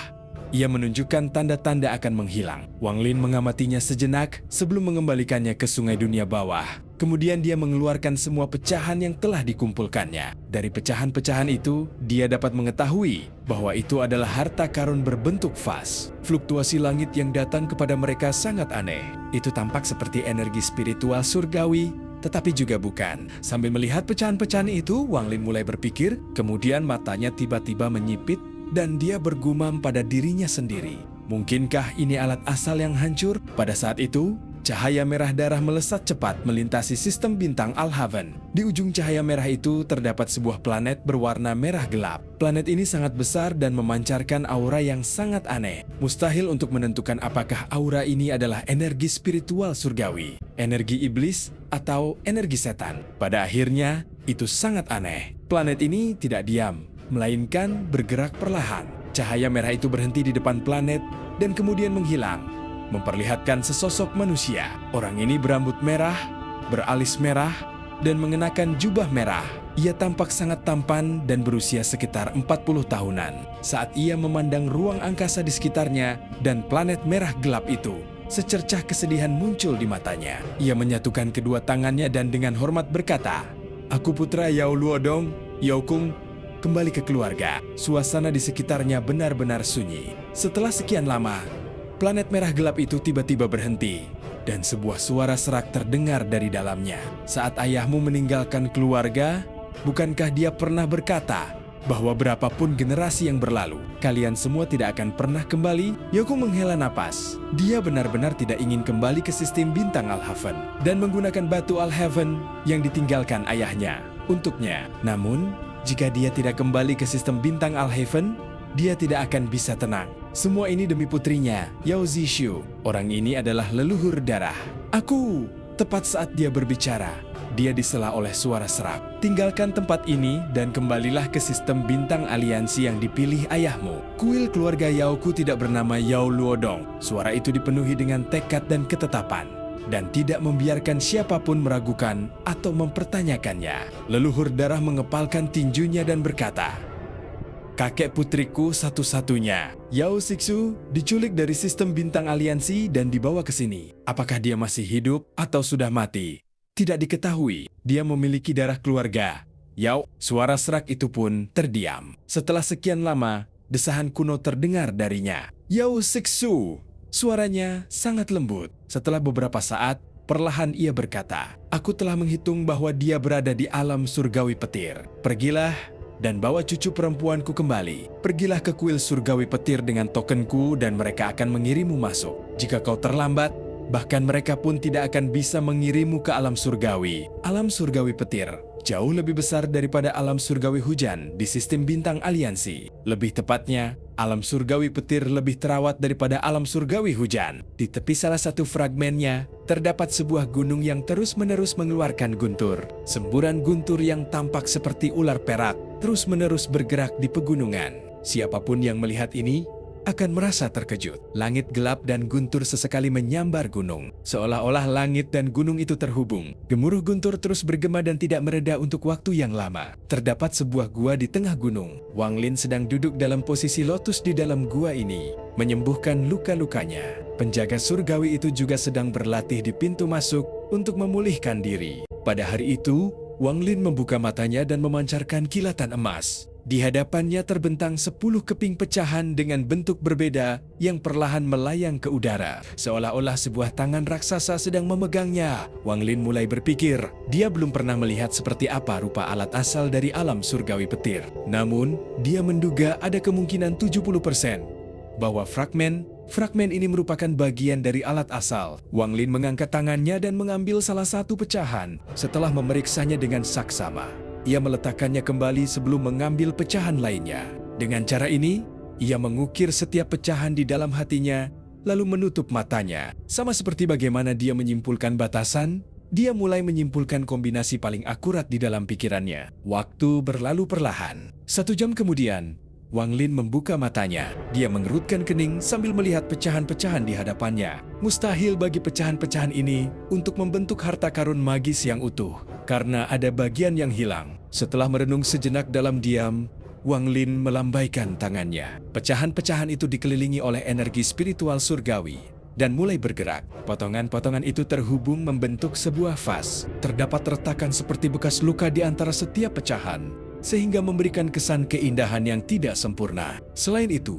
ia menunjukkan tanda-tanda akan menghilang. Wang Lin mengamatinya sejenak sebelum mengembalikannya ke sungai dunia bawah. Kemudian dia mengeluarkan semua pecahan yang telah dikumpulkannya. Dari pecahan-pecahan itu, dia dapat mengetahui bahwa itu adalah harta karun berbentuk vas. Fluktuasi langit yang datang kepada mereka sangat aneh. Itu tampak seperti energi spiritual surgawi, tetapi juga bukan. Sambil melihat pecahan-pecahan itu, Wang Lin mulai berpikir, kemudian matanya tiba-tiba menyipit dan dia bergumam pada dirinya sendiri. Mungkinkah ini alat asal yang hancur? Pada saat itu, Cahaya merah darah melesat cepat melintasi sistem bintang Alhaven. Di ujung cahaya merah itu terdapat sebuah planet berwarna merah gelap. Planet ini sangat besar dan memancarkan aura yang sangat aneh. Mustahil untuk menentukan apakah aura ini adalah energi spiritual surgawi, energi iblis, atau energi setan. Pada akhirnya, itu sangat aneh. Planet ini tidak diam, melainkan bergerak perlahan. Cahaya merah itu berhenti di depan planet dan kemudian menghilang, memperlihatkan sesosok manusia. Orang ini berambut merah, beralis merah, dan mengenakan jubah merah. Ia tampak sangat tampan dan berusia sekitar 40 tahunan. Saat ia memandang ruang angkasa di sekitarnya dan planet merah gelap itu, secercah kesedihan muncul di matanya. Ia menyatukan kedua tangannya dan dengan hormat berkata, "Aku putra Yao Luodong, Yao Kung, kembali ke keluarga." Suasana di sekitarnya benar-benar sunyi. Setelah sekian lama, planet merah gelap itu tiba-tiba berhenti, dan sebuah suara serak terdengar dari dalamnya. "Saat ayahmu meninggalkan keluarga, bukankah dia pernah berkata bahwa berapapun generasi yang berlalu, kalian semua tidak akan pernah kembali?" Yoko menghela napas. Dia benar-benar tidak ingin kembali ke sistem bintang Alhaven dan menggunakan batu Alhaven yang ditinggalkan ayahnya untuknya. Namun, jika dia tidak kembali ke sistem bintang Alhaven, dia tidak akan bisa tenang. Semua ini demi putrinya, Yao Zishu. Orang ini adalah leluhur darah. "Aku!" Tepat saat dia berbicara, dia disela oleh suara serak. "Tinggalkan tempat ini dan kembalilah ke sistem bintang aliansi yang dipilih ayahmu." Kuil keluarga Yaoku tidak bernama Yao Luodong. Suara itu dipenuhi dengan tekad dan ketetapan, dan tidak membiarkan siapapun meragukan atau mempertanyakannya. Leluhur darah mengepalkan tinjunya dan berkata, "Kakek putriku satu-satunya, Yao Sixu, diculik dari sistem bintang aliansi dan dibawa ke sini. Apakah dia masih hidup atau sudah mati? Tidak diketahui. Dia memiliki darah keluarga." Yao, suara serak itu pun terdiam. Setelah sekian lama, desahan kuno terdengar darinya. "Yao Sixu!" Suaranya sangat lembut. Setelah beberapa saat, perlahan ia berkata, "Aku telah menghitung bahwa dia berada di alam surgawi petir. Pergilah dan bawa cucu perempuanku kembali. Pergilah ke kuil surgawi petir dengan tokenku dan mereka akan mengirimmu masuk. Jika kau terlambat, bahkan mereka pun tidak akan bisa mengirimmu ke alam surgawi." Alam surgawi petir jauh lebih besar daripada alam surgawi hujan di sistem bintang aliansi. Lebih tepatnya, alam surgawi petir lebih terawat daripada alam surgawi hujan. Di tepi salah satu fragmennya, terdapat sebuah gunung yang terus-menerus mengeluarkan guntur. Semburan guntur yang tampak seperti ular perak terus-menerus bergerak di pegunungan. Siapapun yang melihat ini akan merasa terkejut. Langit gelap dan guntur sesekali menyambar gunung, seolah-olah langit dan gunung itu terhubung. Gemuruh guntur terus bergema dan tidak mereda untuk waktu yang lama. Terdapat sebuah gua di tengah gunung. Wang Lin sedang duduk dalam posisi lotus di dalam gua ini, menyembuhkan luka-lukanya. Penjaga surgawi itu juga sedang berlatih di pintu masuk untuk memulihkan diri. Pada hari itu, Wang Lin membuka matanya dan memancarkan kilatan emas. Di hadapannya terbentang 10 keping pecahan dengan bentuk berbeda yang perlahan melayang ke udara. Seolah-olah sebuah tangan raksasa sedang memegangnya. Wang Lin mulai berpikir, dia belum pernah melihat seperti apa rupa alat asal dari alam surgawi petir. Namun, dia menduga ada kemungkinan 70% bahwa fragmen ini merupakan bagian dari alat asal. Wang Lin mengangkat tangannya dan mengambil salah satu pecahan. Setelah memeriksanya dengan saksama, ia meletakkannya kembali sebelum mengambil pecahan lainnya. Dengan cara ini, ia mengukir setiap pecahan di dalam hatinya, lalu menutup matanya. Sama seperti bagaimana dia menyimpulkan batasan, dia mulai menyimpulkan kombinasi paling akurat di dalam pikirannya. Waktu berlalu perlahan. 1 jam kemudian, Wang Lin membuka matanya. Dia mengerutkan kening sambil melihat pecahan-pecahan di hadapannya. Mustahil bagi pecahan-pecahan ini untuk membentuk harta karun magis yang utuh, karena ada bagian yang hilang. Setelah merenung sejenak dalam diam, Wang Lin melambaikan tangannya. Pecahan-pecahan itu dikelilingi oleh energi spiritual surgawi dan mulai bergerak. Potongan-potongan itu terhubung membentuk sebuah vas. Terdapat retakan seperti bekas luka di antara setiap pecahan, sehingga memberikan kesan keindahan yang tidak sempurna. Selain itu,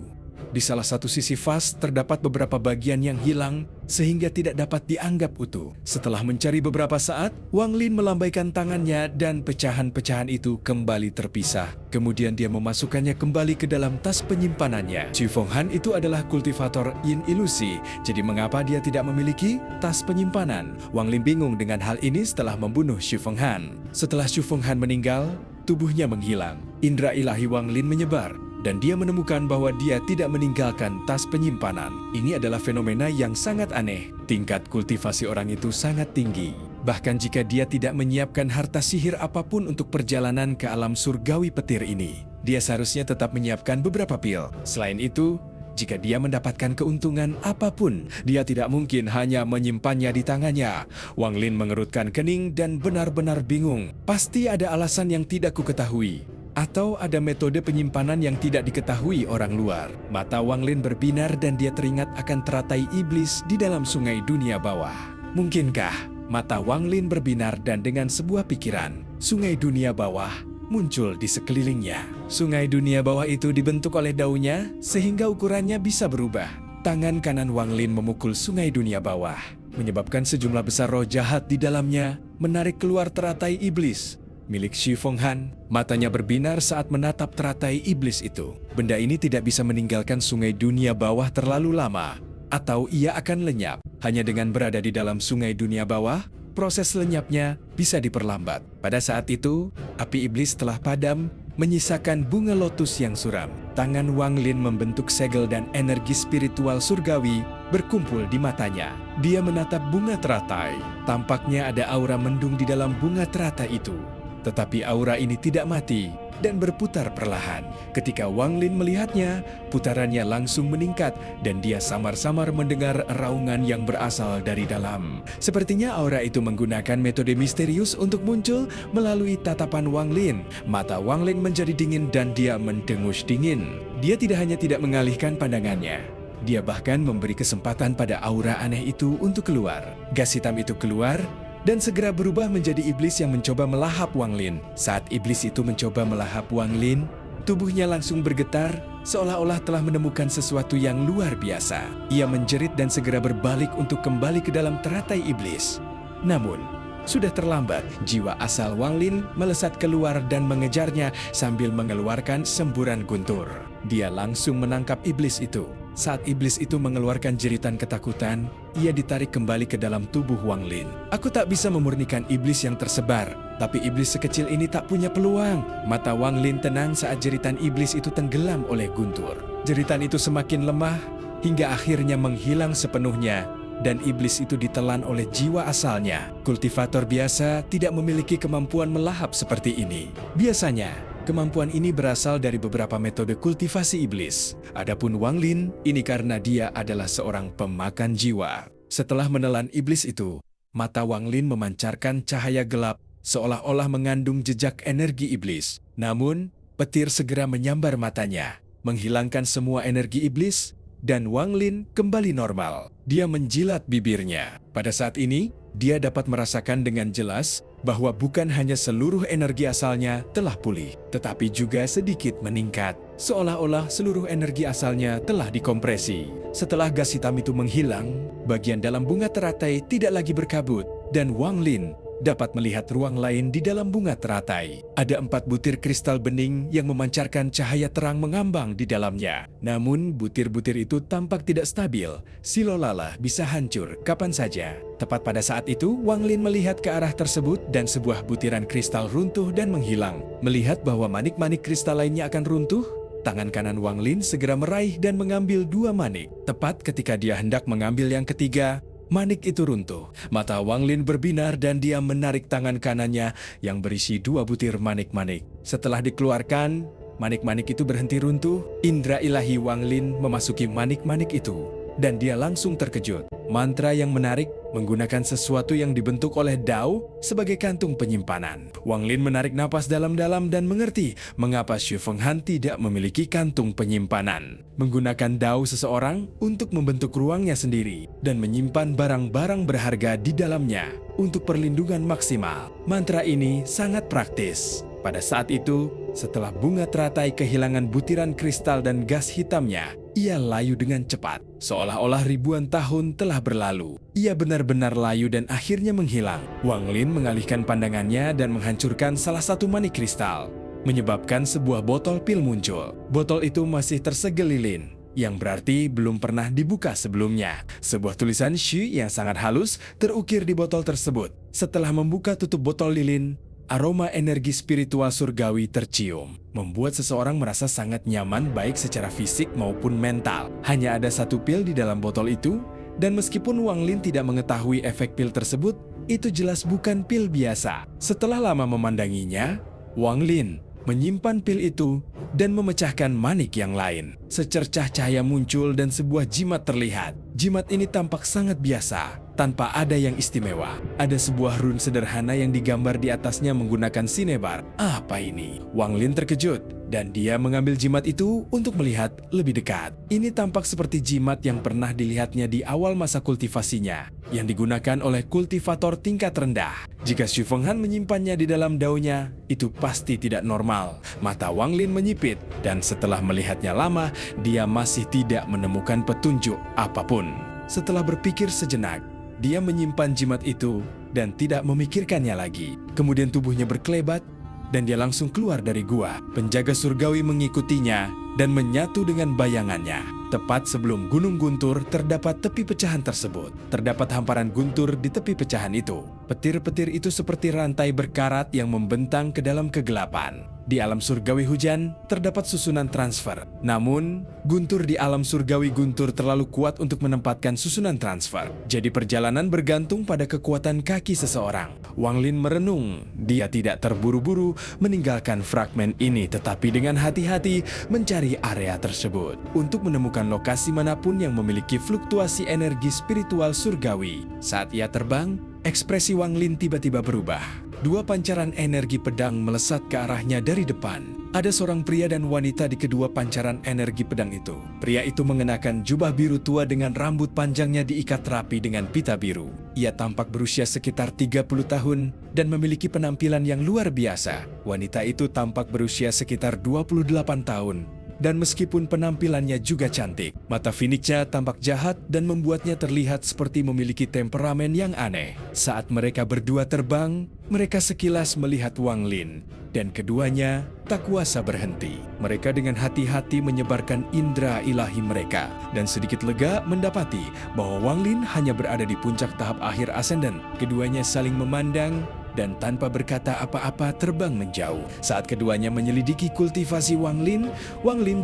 Di salah satu sisi vas terdapat beberapa bagian yang hilang sehingga tidak dapat dianggap utuh. Setelah mencari beberapa saat, Wang Lin melambaikan tangannya dan pecahan-pecahan itu kembali terpisah. Kemudian dia memasukkannya kembali ke dalam tas penyimpanannya. Xu Fenghan itu adalah kultivator yin ilusi, jadi mengapa dia tidak memiliki tas penyimpanan? Wang Lin bingung dengan hal ini setelah membunuh Xu Fenghan. Setelah Xu Fenghan meninggal, tubuhnya menghilang. Indra ilahi Wang Lin menyebar, dan dia menemukan bahwa dia tidak meninggalkan tas penyimpanan. Ini adalah fenomena yang sangat aneh. Tingkat kultivasi orang itu sangat tinggi. Bahkan jika dia tidak menyiapkan harta sihir apapun untuk perjalanan ke alam surgawi petir ini, dia seharusnya tetap menyiapkan beberapa pil. Selain itu, jika dia mendapatkan keuntungan apapun, dia tidak mungkin hanya menyimpannya di tangannya. Wang Lin mengerutkan kening dan benar-benar bingung. Pasti ada alasan yang tidak kuketahui. Atau ada metode penyimpanan yang tidak diketahui orang luar. Mata Wang Lin berbinar dan dia teringat akan teratai iblis di dalam sungai dunia bawah. Mungkinkah mata Wang Lin berbinar dan dengan sebuah pikiran, sungai dunia bawah muncul di sekelilingnya. Sungai dunia bawah itu dibentuk oleh daunnya sehingga ukurannya bisa berubah. Tangan kanan Wang Lin memukul sungai dunia bawah, menyebabkan sejumlah besar roh jahat di dalamnya menarik keluar teratai iblis milik Xu Fenghan. Matanya berbinar saat menatap teratai iblis itu. Benda ini tidak bisa meninggalkan sungai dunia bawah terlalu lama, atau ia akan lenyap. Hanya dengan berada di dalam sungai dunia bawah, proses lenyapnya bisa diperlambat. Pada saat itu, api iblis telah padam, menyisakan bunga lotus yang suram. Tangan Wang Lin membentuk segel dan energi spiritual surgawi berkumpul di matanya. Dia menatap bunga teratai. Tampaknya ada aura mendung di dalam bunga teratai itu. Tetapi aura ini tidak mati dan berputar perlahan. Ketika Wang Lin melihatnya, putarannya langsung meningkat dan dia samar-samar mendengar raungan yang berasal dari dalam. Sepertinya aura itu menggunakan metode misterius untuk muncul melalui tatapan Wang Lin. Mata Wang Lin menjadi dingin dan dia mendengus dingin. Dia tidak hanya tidak mengalihkan pandangannya, dia bahkan memberi kesempatan pada aura aneh itu untuk keluar. Gas hitam itu keluar dan segera berubah menjadi iblis yang mencoba melahap Wang Lin. Saat iblis itu mencoba melahap Wang Lin, tubuhnya langsung bergetar seolah-olah telah menemukan sesuatu yang luar biasa. Ia menjerit dan segera berbalik untuk kembali ke dalam teratai iblis. Namun, sudah terlambat. Jiwa asal Wang Lin melesat keluar dan mengejarnya sambil mengeluarkan semburan guntur. Dia langsung menangkap iblis itu. Saat iblis itu mengeluarkan jeritan ketakutan, ia ditarik kembali ke dalam tubuh Wang Lin. Aku tak bisa memurnikan iblis yang tersebar, tapi iblis sekecil ini tak punya peluang. Mata Wang Lin tenang saat jeritan iblis itu tenggelam oleh guntur. Jeritan itu semakin lemah hingga akhirnya menghilang sepenuhnya dan iblis itu ditelan oleh jiwa asalnya. Kultivator biasa tidak memiliki kemampuan melahap seperti ini. Biasanya, kemampuan ini berasal dari beberapa metode kultivasi iblis. Adapun Wang Lin, ini karena dia adalah seorang pemakan jiwa. Setelah menelan iblis itu, mata Wang Lin memancarkan cahaya gelap seolah-olah mengandung jejak energi iblis. Namun, petir segera menyambar matanya, menghilangkan semua energi iblis, dan Wang Lin kembali normal. Dia menjilat bibirnya. Pada saat ini, dia dapat merasakan dengan jelas bahwa bukan hanya seluruh energi asalnya telah pulih, tetapi juga sedikit meningkat. Seolah-olah seluruh energi asalnya telah dikompresi. Setelah gas hitam itu menghilang, bagian dalam bunga teratai tidak lagi berkabut, dan Wang Lin dapat melihat ruang lain di dalam bunga teratai. Ada 4 butir kristal bening yang memancarkan cahaya terang mengambang di dalamnya. Namun, butir-butir itu tampak tidak stabil. Silolala bisa hancur kapan saja. Tepat pada saat itu, Wang Lin melihat ke arah tersebut dan sebuah butiran kristal runtuh dan menghilang. Melihat bahwa manik-manik kristal lainnya akan runtuh, tangan kanan Wang Lin segera meraih dan mengambil 2 manik. Tepat ketika dia hendak mengambil yang ketiga, manik itu runtuh. Mata Wang Lin berbinar dan dia menarik tangan kanannya yang berisi 2 butir manik-manik. Setelah dikeluarkan, manik-manik itu berhenti runtuh. Indra ilahi Wang Lin memasuki manik-manik itu dan dia langsung terkejut. Mantra yang menarik menggunakan sesuatu yang dibentuk oleh Dao sebagai kantung penyimpanan. Wang Lin menarik napas dalam-dalam dan mengerti mengapa Xu Fenghan tidak memiliki kantung penyimpanan. Menggunakan Dao seseorang untuk membentuk ruangnya sendiri dan menyimpan barang-barang berharga di dalamnya untuk perlindungan maksimal. Mantra ini sangat praktis. Pada saat itu, setelah bunga teratai kehilangan butiran kristal dan gas hitamnya, ia layu dengan cepat, seolah-olah ribuan tahun telah berlalu. Ia benar-benar layu dan akhirnya menghilang. Wang Lin mengalihkan pandangannya dan menghancurkan salah satu manik kristal, menyebabkan sebuah botol pil muncul. Botol itu masih tersegel lilin, yang berarti belum pernah dibuka sebelumnya. Sebuah tulisan Shu yang sangat halus terukir di botol tersebut. Setelah membuka tutup botol lilin, aroma energi spiritual surgawi tercium, membuat seseorang merasa sangat nyaman baik secara fisik maupun mental. Hanya ada satu pil di dalam botol itu, dan meskipun Wang Lin tidak mengetahui efek pil tersebut, itu jelas bukan pil biasa. Setelah lama memandanginya, Wang Lin menyimpan pil itu dan memecahkan manik yang lain. Secercah cahaya muncul dan sebuah jimat terlihat. Jimat ini tampak sangat biasa, tanpa ada yang istimewa. Ada sebuah rune sederhana yang digambar di atasnya menggunakan sinebar. Apa ini? Wang Lin terkejut, dan dia mengambil jimat itu untuk melihat lebih dekat. Ini tampak seperti jimat yang pernah dilihatnya di awal masa kultivasinya, yang digunakan oleh kultivator tingkat rendah. Jika Xu Fenghan menyimpannya di dalam daunnya, itu pasti tidak normal. Mata Wang Lin menyipit, dan setelah melihatnya lama, dia masih tidak menemukan petunjuk apapun. Setelah berpikir sejenak, dia menyimpan jimat itu dan tidak memikirkannya lagi. Kemudian tubuhnya berkelebat, dan dia langsung keluar dari gua. Penjaga surgawi mengikutinya dan menyatu dengan bayangannya. Tepat sebelum Gunung Guntur terdapat tepi pecahan tersebut. Terdapat hamparan guntur di tepi pecahan itu. Petir-petir itu seperti rantai berkarat yang membentang ke dalam kegelapan. Di alam surgawi hujan, terdapat susunan transfer. Namun, guntur di alam surgawi guntur terlalu kuat untuk menempatkan susunan transfer. Jadi perjalanan bergantung pada kekuatan kaki seseorang. Wang Lin merenung. Dia tidak terburu-buru meninggalkan fragmen ini, tetapi dengan hati-hati mencari area tersebut. Untuk menemukan lokasi manapun yang memiliki fluktuasi energi spiritual surgawi. Saat ia terbang, ekspresi Wang Lin tiba-tiba berubah. Dua pancaran energi pedang melesat ke arahnya dari depan. Ada seorang pria dan wanita di kedua pancaran energi pedang itu. Pria itu mengenakan jubah biru tua dengan rambut panjangnya diikat rapi dengan pita biru. Ia tampak berusia sekitar 30 tahun dan memiliki penampilan yang luar biasa. Wanita itu tampak berusia sekitar 28 tahun. Dan meskipun penampilannya juga cantik, mata Phoenix-nya tampak jahat dan membuatnya terlihat seperti memiliki temperamen yang aneh. Saat mereka berdua terbang, mereka sekilas melihat Wang Lin, dan keduanya tak kuasa berhenti. Mereka dengan hati-hati menyebarkan indera ilahi mereka, dan sedikit lega mendapati bahwa Wang Lin hanya berada di puncak tahap akhir ascendant. Keduanya saling memandang, dan tanpa berkata apa-apa terbang menjauh. Saat keduanya menyelidiki kultivasi Wang Lin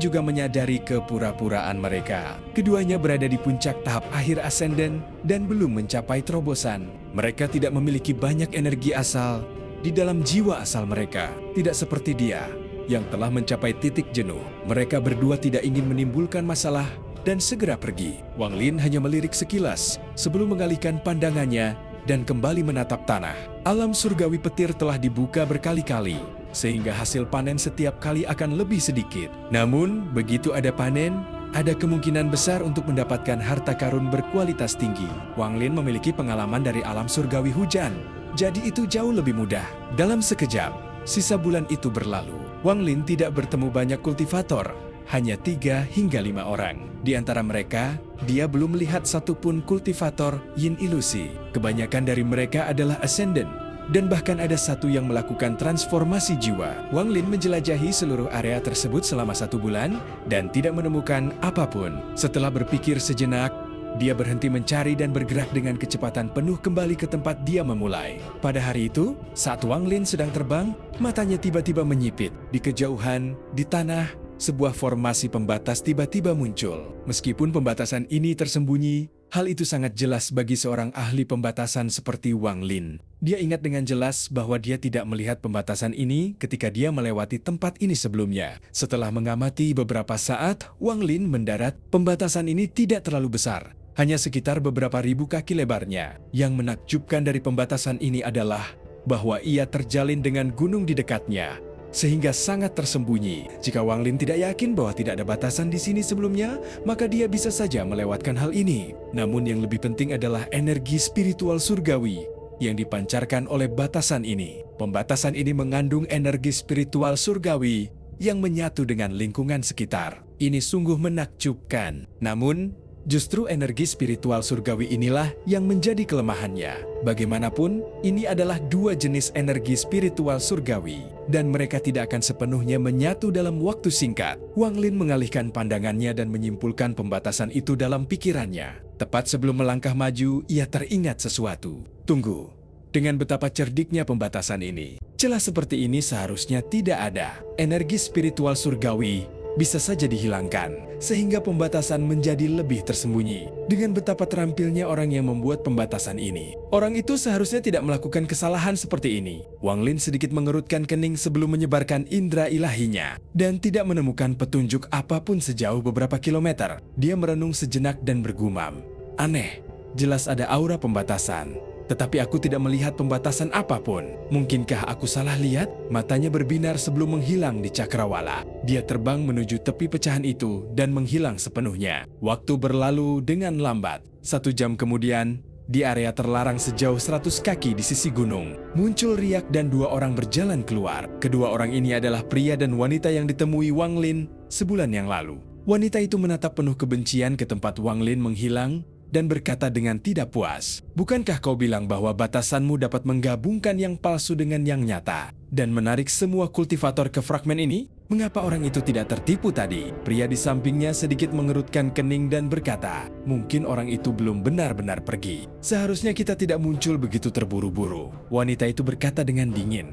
juga menyadari kepura-puraan mereka. Keduanya berada di puncak tahap akhir ascendant dan belum mencapai terobosan. Mereka tidak memiliki banyak energi asal di dalam jiwa asal mereka. Tidak seperti dia yang telah mencapai titik jenuh. Mereka berdua tidak ingin menimbulkan masalah dan segera pergi. Wang Lin hanya melirik sekilas sebelum mengalihkan pandangannya dan kembali menatap tanah. Alam surgawi petir telah dibuka berkali-kali, sehingga hasil panen setiap kali akan lebih sedikit. Namun, begitu ada panen, ada kemungkinan besar untuk mendapatkan harta karun berkualitas tinggi. Wang Lin memiliki pengalaman dari alam surgawi hujan, jadi itu jauh lebih mudah. Dalam sekejap, sisa bulan itu berlalu. Wang Lin tidak bertemu banyak kultivator, hanya 3 hingga 5 orang. Di antara mereka, dia belum melihat satupun kultivator yin ilusi. Kebanyakan dari mereka adalah ascendant, dan bahkan ada satu yang melakukan transformasi jiwa. Wang Lin menjelajahi seluruh area tersebut selama 1 bulan dan tidak menemukan apapun. Setelah berpikir sejenak, dia berhenti mencari dan bergerak dengan kecepatan penuh kembali ke tempat dia memulai. Pada hari itu, saat Wang Lin sedang terbang, matanya tiba-tiba menyipit. Di kejauhan, di tanah, sebuah formasi pembatas tiba-tiba muncul. Meskipun pembatasan ini tersembunyi, hal itu sangat jelas bagi seorang ahli pembatasan seperti Wang Lin. Dia ingat dengan jelas bahwa dia tidak melihat pembatasan ini ketika dia melewati tempat ini sebelumnya. Setelah mengamati beberapa saat, Wang Lin mendarat. Pembatasan ini tidak terlalu besar, hanya sekitar beberapa ribu kaki lebarnya. Yang menakjubkan dari pembatasan ini adalah bahwa ia terjalin dengan gunung di dekatnya, sehingga sangat tersembunyi. Jika Wang Lin tidak yakin bahwa tidak ada batasan di sini sebelumnya, maka dia bisa saja melewatkan hal ini. Namun yang lebih penting adalah energi spiritual surgawi yang dipancarkan oleh batasan ini. Pembatasan ini mengandung energi spiritual surgawi yang menyatu dengan lingkungan sekitar. Ini sungguh menakjubkan. Namun, justru energi spiritual surgawi inilah yang menjadi kelemahannya. Bagaimanapun, ini adalah dua jenis energi spiritual surgawi, dan mereka tidak akan sepenuhnya menyatu dalam waktu singkat. Wang Lin mengalihkan pandangannya dan menyimpulkan pembatasan itu dalam pikirannya. Tepat sebelum melangkah maju, ia teringat sesuatu. Tunggu, dengan betapa cerdiknya pembatasan ini, celah seperti ini seharusnya tidak ada. Energi spiritual surgawi bisa saja dihilangkan, sehingga pembatasan menjadi lebih tersembunyi. Dengan betapa terampilnya orang yang membuat pembatasan ini, orang itu seharusnya tidak melakukan kesalahan seperti ini. Wang Lin sedikit mengerutkan kening sebelum menyebarkan indera ilahinya, dan tidak menemukan petunjuk apapun sejauh beberapa kilometer. Dia merenung sejenak dan bergumam, "Aneh, jelas ada aura pembatasan. Tetapi aku tidak melihat pembatasan apapun. Mungkinkah aku salah lihat?" Matanya berbinar sebelum menghilang di cakrawala. Dia terbang menuju tepi pecahan itu dan menghilang sepenuhnya. Waktu berlalu dengan lambat. 1 jam kemudian, di area terlarang sejauh 100 kaki di sisi gunung, muncul Riak dan 2 orang berjalan keluar. Kedua orang ini adalah pria dan wanita yang ditemui Wang Lin sebulan yang lalu. Wanita itu menatap penuh kebencian ke tempat Wang Lin menghilang dan berkata dengan tidak puas, "Bukankah kau bilang bahwa batasanmu dapat menggabungkan yang palsu dengan yang nyata dan menarik semua kultivator ke fragmen ini? Mengapa orang itu tidak tertipu tadi?" Pria di sampingnya sedikit mengerutkan kening dan berkata, "Mungkin orang itu belum benar-benar pergi. Seharusnya kita tidak muncul begitu terburu-buru." Wanita itu berkata dengan dingin,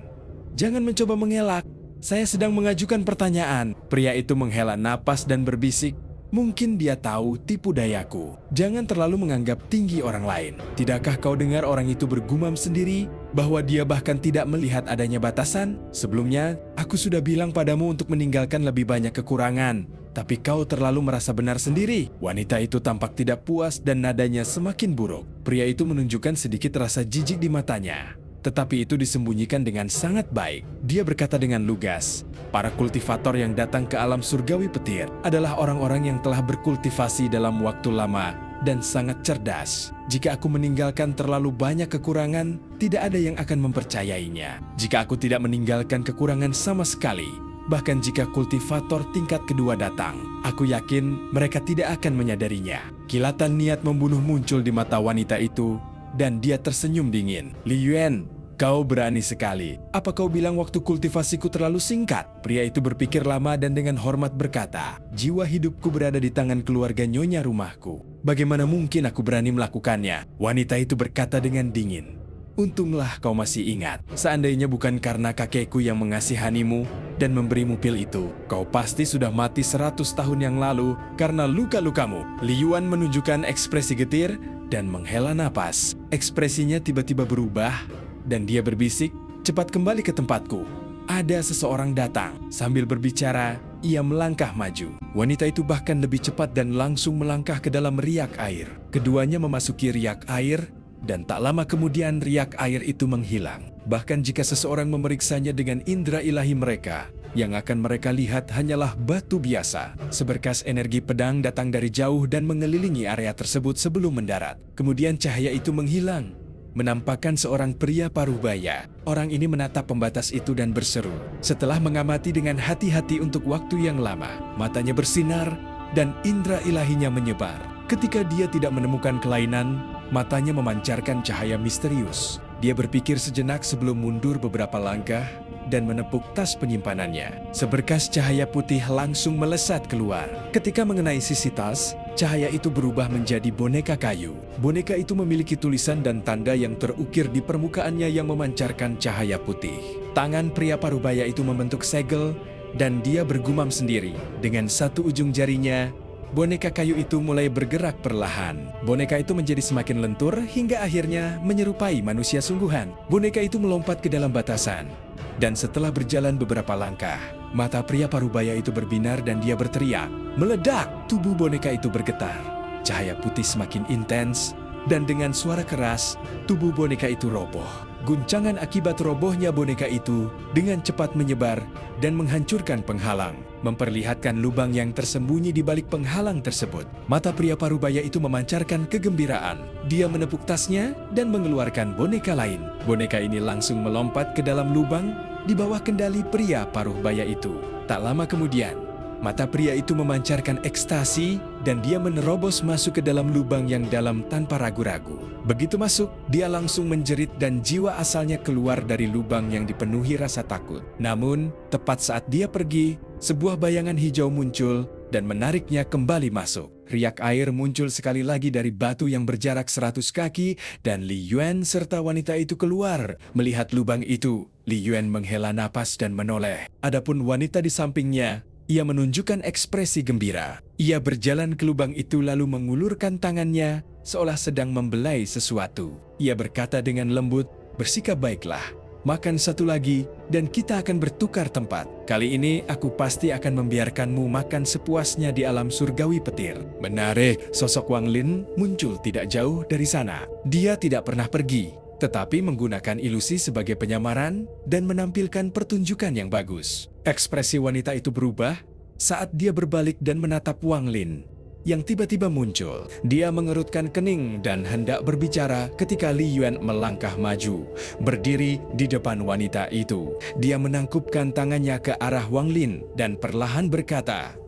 "Jangan mencoba mengelak. Saya sedang mengajukan pertanyaan." Pria itu menghela napas dan berbisik, "Mungkin dia tahu tipu dayaku. Jangan terlalu menganggap tinggi orang lain. Tidakkah kau dengar orang itu bergumam sendiri bahwa dia bahkan tidak melihat adanya batasan? Sebelumnya, aku sudah bilang padamu untuk meninggalkan lebih banyak kekurangan. Tapi kau terlalu merasa benar sendiri." Wanita itu tampak tidak puas dan nadanya semakin buruk. Pria itu menunjukkan sedikit rasa jijik di matanya, tetapi itu disembunyikan dengan sangat baik. Dia berkata dengan lugas, "Para kultivator yang datang ke alam surgawi petir adalah orang-orang yang telah berkultivasi dalam waktu lama dan sangat cerdas. Jika aku meninggalkan terlalu banyak kekurangan, tidak ada yang akan mempercayainya. Jika aku tidak meninggalkan kekurangan sama sekali, bahkan jika kultivator tingkat kedua datang, aku yakin mereka tidak akan menyadarinya." Kilatan niat membunuh muncul di mata wanita itu, dan dia tersenyum dingin. "Li Yuan, kau berani sekali. Apa kau bilang waktu kultivasiku terlalu singkat?" Pria itu berpikir lama dan dengan hormat berkata, "Jiwa hidupku berada di tangan keluarga nyonya rumahku. Bagaimana mungkin aku berani melakukannya?" Wanita itu berkata dengan dingin, "Untunglah kau masih ingat. Seandainya bukan karena kakekku yang mengasihanimu dan memberimu pil itu, kau pasti sudah mati 100 tahun yang lalu karena luka-lukamu." Li Yuan menunjukkan ekspresi getir dan menghela napas. Ekspresinya tiba-tiba berubah, dan dia berbisik, "Cepat kembali ke tempatku. Ada seseorang datang." Sambil berbicara, ia melangkah maju. Wanita itu bahkan lebih cepat dan langsung melangkah ke dalam riak air. Keduanya memasuki riak air, dan tak lama kemudian riak air itu menghilang. Bahkan jika seseorang memeriksanya dengan indera ilahi mereka, yang akan mereka lihat hanyalah batu biasa. Seberkas energi pedang datang dari jauh dan mengelilingi area tersebut sebelum mendarat. Kemudian cahaya itu menghilang, menampakkan seorang pria parubaya. Orang ini menatap pembatas itu dan berseru. Setelah mengamati dengan hati-hati untuk waktu yang lama, matanya bersinar dan indera ilahinya menyebar. Ketika dia tidak menemukan kelainan, matanya memancarkan cahaya misterius. Dia berpikir sejenak sebelum mundur beberapa langkah dan menepuk tas penyimpanannya. Seberkas cahaya putih langsung melesat keluar. Ketika mengenai sisi tas, cahaya itu berubah menjadi boneka kayu. Boneka itu memiliki tulisan dan tanda yang terukir di permukaannya yang memancarkan cahaya putih. Tangan pria parubaya itu membentuk segel dan dia bergumam sendiri. Dengan satu ujung jarinya, boneka kayu itu mulai bergerak perlahan. Boneka itu menjadi semakin lentur hingga akhirnya menyerupai manusia sungguhan. Boneka itu melompat ke dalam batasan. Dan setelah berjalan beberapa langkah, mata pria parubaya itu berbinar dan dia berteriak. Meledak! Tubuh boneka itu bergetar. Cahaya putih semakin intens, dan dengan suara keras, tubuh boneka itu roboh. Guncangan akibat robohnya boneka itu dengan cepat menyebar dan menghancurkan penghalang, memperlihatkan lubang yang tersembunyi di balik penghalang tersebut. Mata pria parubaya itu memancarkan kegembiraan. Dia menepuk tasnya dan mengeluarkan boneka lain. Boneka ini langsung melompat ke dalam lubang di bawah kendali pria parubaya itu. Tak lama kemudian, mata pria itu memancarkan ekstasi dan dia menerobos masuk ke dalam lubang yang dalam tanpa ragu-ragu. Begitu masuk, dia langsung menjerit dan jiwa asalnya keluar dari lubang yang dipenuhi rasa takut. Namun, tepat saat dia pergi, sebuah bayangan hijau muncul dan menariknya kembali masuk. Riak air muncul sekali lagi dari batu yang berjarak 100 kaki dan Li Yuan serta wanita itu keluar. Melihat lubang itu, Li Yuan menghela napas dan menoleh. Adapun wanita di sampingnya, ia menunjukkan ekspresi gembira. Ia berjalan ke lubang itu lalu mengulurkan tangannya seolah sedang membelai sesuatu. Ia berkata dengan lembut, "Bersikap baiklah. Makan satu lagi dan kita akan bertukar tempat. Kali ini aku pasti akan membiarkanmu makan sepuasnya di alam surgawi petir." Menarik, sosok Wang Lin muncul tidak jauh dari sana. Dia tidak pernah pergi, tetapi menggunakan ilusi sebagai penyamaran dan menampilkan pertunjukan yang bagus. Ekspresi wanita itu berubah saat dia berbalik dan menatap Wang Lin yang tiba-tiba muncul. Dia mengerutkan kening dan hendak berbicara ketika Li Yuan melangkah maju, berdiri di depan wanita itu. Dia menangkupkan tangannya ke arah Wang Lin dan perlahan berkata,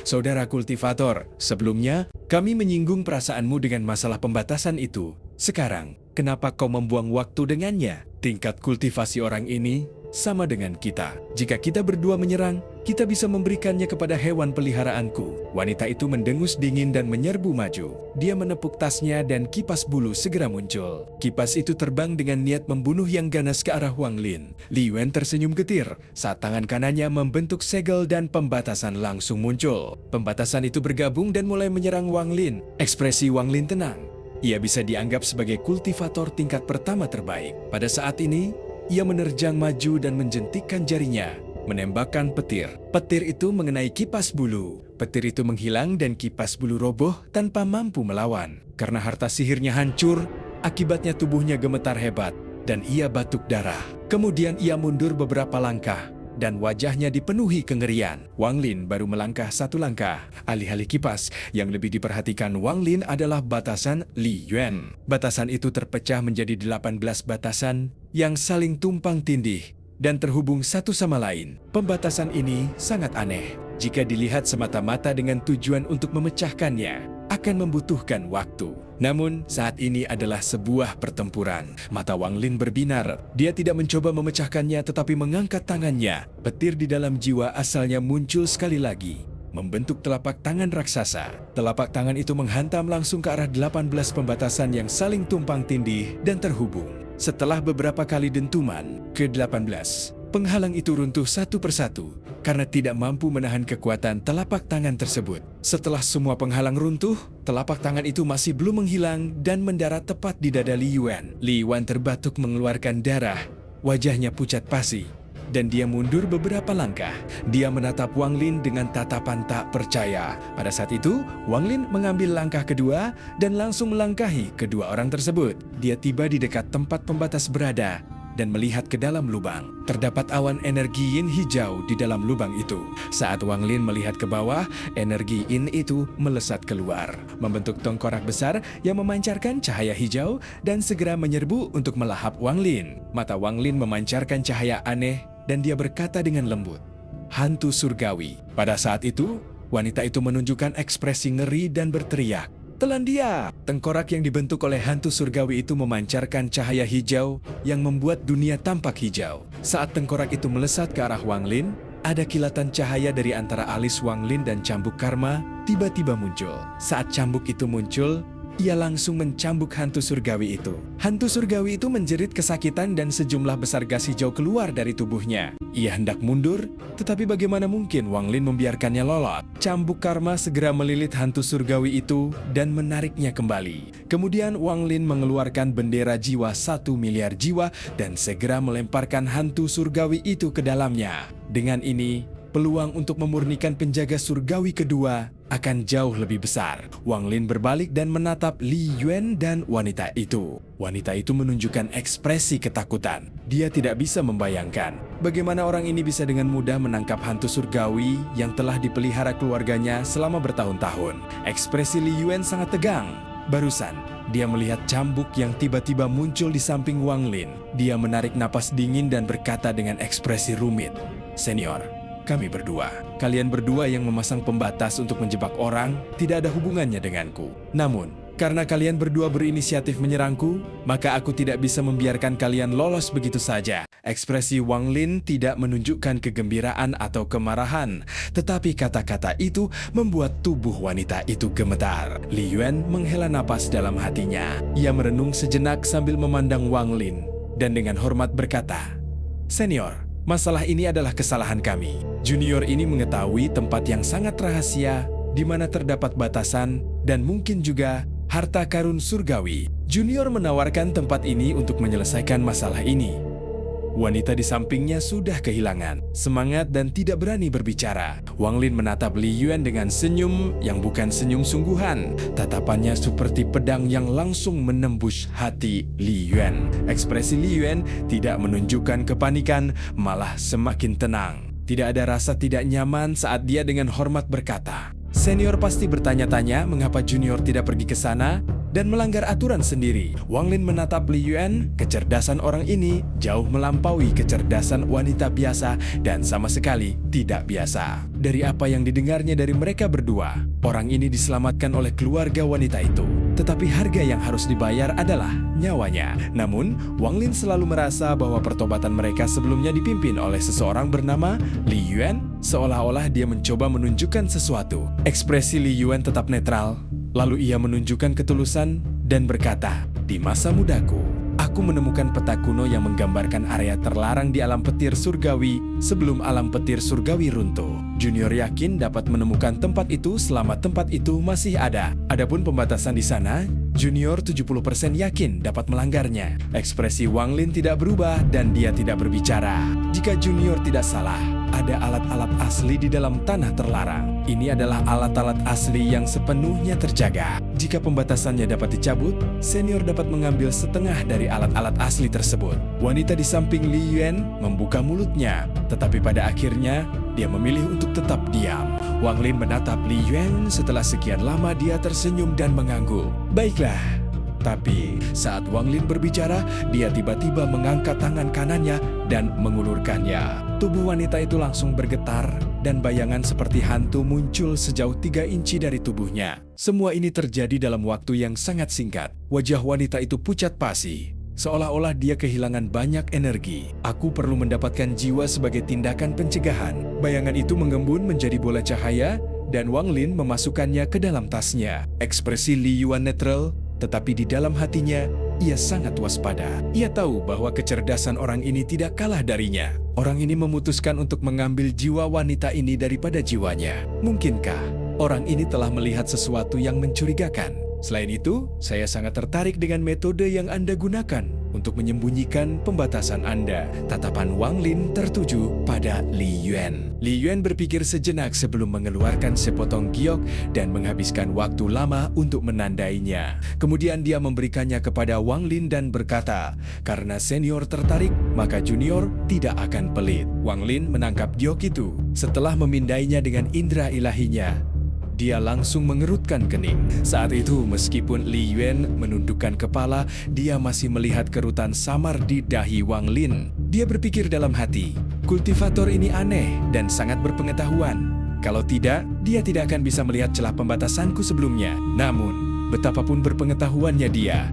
"Saudara kultivator, sebelumnya kami menyinggung perasaanmu dengan masalah pembatasan itu. Sekarang, kenapa kau membuang waktu dengannya? Tingkat kultivasi orang ini sama dengan kita. Jika kita berdua menyerang, kita bisa memberikannya kepada hewan peliharaanku." Wanita itu mendengus dingin dan menyerbu maju. Dia menepuk tasnya dan kipas bulu segera muncul. Kipas itu terbang dengan niat membunuh yang ganas ke arah Wang Lin. Li Yuan tersenyum getir saat tangan kanannya membentuk segel dan pembatasan langsung muncul. Pembatasan itu bergabung dan mulai menyerang Wang Lin. Ekspresi Wang Lin tenang. Ia bisa dianggap sebagai kultivator tingkat pertama terbaik. Pada saat ini, ia menerjang maju dan menjentikkan jarinya, menembakkan petir. Petir itu mengenai kipas bulu. Petir itu menghilang dan kipas bulu roboh tanpa mampu melawan. Karena harta sihirnya hancur, akibatnya tubuhnya gemetar hebat dan ia batuk darah. Kemudian ia mundur beberapa langkah dan wajahnya dipenuhi kengerian. Wang Lin baru melangkah satu langkah. Alih-alih kipas, yang lebih diperhatikan Wang Lin adalah batasan Li Yuan. Batasan itu terpecah menjadi 18 batasan yang saling tumpang tindih dan terhubung satu sama lain. Pembatasan ini sangat aneh. Jika dilihat semata-mata dengan tujuan untuk memecahkannya, akan membutuhkan waktu. Namun, saat ini adalah sebuah pertempuran. Mata Wang Lin berbinar. Dia tidak mencoba memecahkannya tetapi mengangkat tangannya. Petir di dalam jiwa asalnya muncul sekali lagi, membentuk telapak tangan raksasa. Telapak tangan itu menghantam langsung ke arah 18 pembatasan yang saling tumpang tindih dan terhubung. Setelah beberapa kali dentuman, ke-18, penghalang itu runtuh satu persatu karena tidak mampu menahan kekuatan telapak tangan tersebut. Setelah semua penghalang runtuh, telapak tangan itu masih belum menghilang dan mendarat tepat di dada Li Yuan. Li Yuan terbatuk mengeluarkan darah, wajahnya pucat pasi, dan dia mundur beberapa langkah. Dia menatap Wang Lin dengan tatapan tak percaya. Pada saat itu, Wang Lin mengambil langkah kedua dan langsung melangkahi kedua orang tersebut. Dia tiba di dekat tempat pembatas berada dan melihat ke dalam lubang. Terdapat awan energi yin hijau di dalam lubang itu. Saat Wang Lin melihat ke bawah, energi yin itu melesat keluar, membentuk tengkorak besar yang memancarkan cahaya hijau dan segera menyerbu untuk melahap Wang Lin. Mata Wang Lin memancarkan cahaya aneh dan dia berkata dengan lembut, "Hantu surgawi." Pada saat itu, wanita itu menunjukkan ekspresi ngeri dan berteriak, "Telan dia!" Tengkorak yang dibentuk oleh hantu surgawi itu memancarkan cahaya hijau yang membuat dunia tampak hijau. Saat tengkorak itu melesat ke arah Wang Lin, ada kilatan cahaya dari antara alis Wang Lin dan cambuk karma tiba-tiba muncul. Saat cambuk itu muncul, ia langsung mencambuk hantu surgawi itu. Hantu surgawi itu menjerit kesakitan dan sejumlah besar gas hijau keluar dari tubuhnya. Ia hendak mundur, tetapi bagaimana mungkin Wang Lin membiarkannya lolos? Cambuk karma segera melilit hantu surgawi itu dan menariknya kembali. Kemudian Wang Lin mengeluarkan bendera jiwa 1 miliar jiwa dan segera melemparkan hantu surgawi itu ke dalamnya. Dengan ini, peluang untuk memurnikan penjaga surgawi kedua akan jauh lebih besar. Wang Lin berbalik dan menatap Li Yuan dan wanita itu. Wanita itu menunjukkan ekspresi ketakutan. Dia tidak bisa membayangkan bagaimana orang ini bisa dengan mudah menangkap hantu surgawi yang telah dipelihara keluarganya selama bertahun-tahun. Ekspresi Li Yuan sangat tegang. Barusan, dia melihat cambuk yang tiba-tiba muncul di samping Wang Lin. Dia menarik napas dingin dan berkata dengan ekspresi rumit, "Senior, kami berdua. Kalian berdua yang memasang pembatas untuk menjebak orang tidak ada hubungannya denganku. Namun, karena kalian berdua berinisiatif menyerangku, maka aku tidak bisa membiarkan kalian lolos begitu saja." Ekspresi Wang Lin tidak menunjukkan kegembiraan atau kemarahan, tetapi kata-kata itu membuat tubuh wanita itu gemetar. Li Yuan menghela napas dalam hatinya. Ia merenung sejenak sambil memandang Wang Lin dan dengan hormat berkata, "Senior, masalah ini adalah kesalahan kami. Junior ini mengetahui tempat yang sangat rahasia di mana terdapat batasan dan mungkin juga harta karun surgawi. Junior menawarkan tempat ini untuk menyelesaikan masalah ini." Wanita di sampingnya sudah kehilangan semangat dan tidak berani berbicara. Wang Lin menatap Li Yuan dengan senyum yang bukan senyum sungguhan. Tatapannya seperti pedang yang langsung menembus hati Li Yuan. Ekspresi Li Yuan tidak menunjukkan kepanikan, malah semakin tenang. Tidak ada rasa tidak nyaman saat dia dengan hormat berkata, "Senior pasti bertanya-tanya mengapa junior tidak pergi ke sana dan melanggar aturan sendiri." Wang Lin menatap Li Yuan. Kecerdasan orang ini jauh melampaui kecerdasan wanita biasa dan sama sekali tidak biasa. Dari apa yang didengarnya dari mereka berdua, orang ini diselamatkan oleh keluarga wanita itu. Tetapi harga yang harus dibayar adalah nyawanya. Namun, Wang Lin selalu merasa bahwa pertobatan mereka sebelumnya dipimpin oleh seseorang bernama Li Yuan, seolah-olah dia mencoba menunjukkan sesuatu. Ekspresi Li Yuan tetap netral. Lalu ia menunjukkan ketulusan dan berkata, "Di masa mudaku, aku menemukan peta kuno yang menggambarkan area terlarang di alam petir surgawi sebelum alam petir surgawi runtuh. Junior yakin dapat menemukan tempat itu selama tempat itu masih ada. Adapun pembatasan di sana, Junior 70% yakin dapat melanggarnya." Ekspresi Wang Lin tidak berubah dan dia tidak berbicara. Jika Junior tidak salah, ada alat-alat asli di dalam tanah terlarang. Ini adalah alat-alat asli yang sepenuhnya terjaga. Jika pembatasannya dapat dicabut, senior dapat mengambil setengah dari alat-alat asli tersebut. Wanita di samping Li Yuan membuka mulutnya, tetapi pada akhirnya dia memilih untuk tetap diam. Wang Lin menatap Li Yuan. Setelah sekian lama dia tersenyum dan mengangguk. "Baiklah." Tapi saat Wang Lin berbicara, dia tiba-tiba mengangkat tangan kanannya dan mengulurkannya. Tubuh wanita itu langsung bergetar dan bayangan seperti hantu muncul sejauh 3 inci dari tubuhnya. Semua ini terjadi dalam waktu yang sangat singkat. Wajah wanita itu pucat pasi, seolah-olah dia kehilangan banyak energi. "Aku perlu mendapatkan jiwa sebagai tindakan pencegahan." Bayangan itu mengembun menjadi bola cahaya dan Wang Lin memasukkannya ke dalam tasnya. Ekspresi Li Yuan netral, tetapi di dalam hatinya, ia sangat waspada. Ia tahu bahwa kecerdasan orang ini tidak kalah darinya. Orang ini memutuskan untuk mengambil jiwa wanita ini daripada jiwanya. Mungkinkah orang ini telah melihat sesuatu yang mencurigakan? Selain itu, saya sangat tertarik dengan metode yang Anda gunakan untuk menyembunyikan pembatasan Anda. Tatapan Wang Lin tertuju pada Li Yuan. Li Yuan berpikir sejenak sebelum mengeluarkan sepotong giok dan menghabiskan waktu lama untuk menandainya. Kemudian dia memberikannya kepada Wang Lin dan berkata, "Karena senior tertarik, maka junior tidak akan pelit." Wang Lin menangkap giok itu. Setelah memindainya dengan indera ilahinya, dia langsung mengerutkan kening. Saat itu, meskipun Li Yuan menundukkan kepala, dia masih melihat kerutan samar di dahi Wang Lin. Dia berpikir dalam hati, kultivator ini aneh dan sangat berpengetahuan. Kalau tidak, dia tidak akan bisa melihat celah pembatasanku sebelumnya. Namun, betapapun berpengetahuannya dia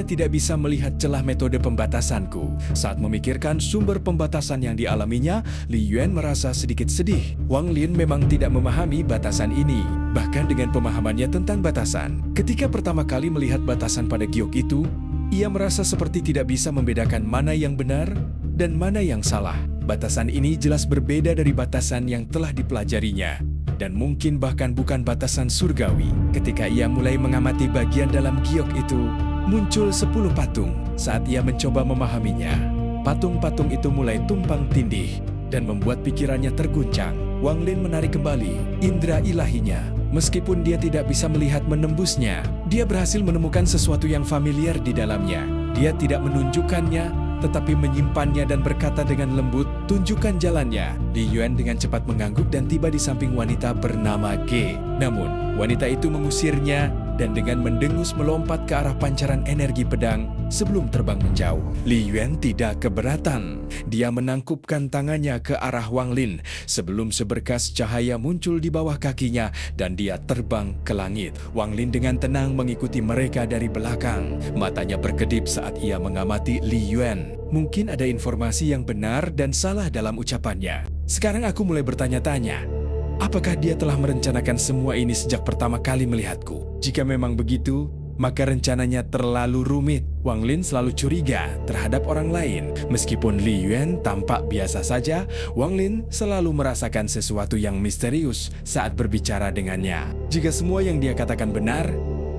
tidak bisa melihat celah metode pembatasanku. Saat memikirkan sumber pembatasan yang dialaminya, Li Yuan merasa sedikit sedih. Wang Lin memang tidak memahami batasan ini, bahkan dengan pemahamannya tentang batasan. Ketika pertama kali melihat batasan pada giok itu, ia merasa seperti tidak bisa membedakan mana yang benar dan mana yang salah. Batasan ini jelas berbeda dari batasan yang telah dipelajarinya, dan mungkin bahkan bukan batasan surgawi. Ketika ia mulai mengamati bagian dalam giok itu, muncul 10 patung. Saat ia mencoba memahaminya, patung-patung itu mulai tumpang tindih dan membuat pikirannya terguncang. Wang Lin menarik kembali indera ilahinya. Meskipun dia tidak bisa melihat menembusnya, dia berhasil menemukan sesuatu yang familiar di dalamnya. Dia tidak menunjukkannya, tetapi menyimpannya dan berkata dengan lembut, "Tunjukkan jalannya." Li Yuan dengan cepat mengangguk dan tiba di samping wanita bernama Ge. Namun, wanita itu mengusirnya dan dengan mendengus melompat ke arah pancaran energi pedang sebelum terbang menjauh. Li Yuan tidak keberatan. Dia menangkupkan tangannya ke arah Wang Lin sebelum seberkas cahaya muncul di bawah kakinya dan dia terbang ke langit. Wang Lin dengan tenang mengikuti mereka dari belakang. Matanya berkedip saat ia mengamati Li Yuan. Mungkin ada informasi yang benar dan salah dalam ucapannya. Sekarang aku mulai bertanya-tanya, apakah dia telah merencanakan semua ini sejak pertama kali melihatku? Jika memang begitu, maka rencananya terlalu rumit. Wang Lin selalu curiga terhadap orang lain. Meskipun Li Yuan tampak biasa saja, Wang Lin selalu merasakan sesuatu yang misterius saat berbicara dengannya. Jika semua yang dia katakan benar,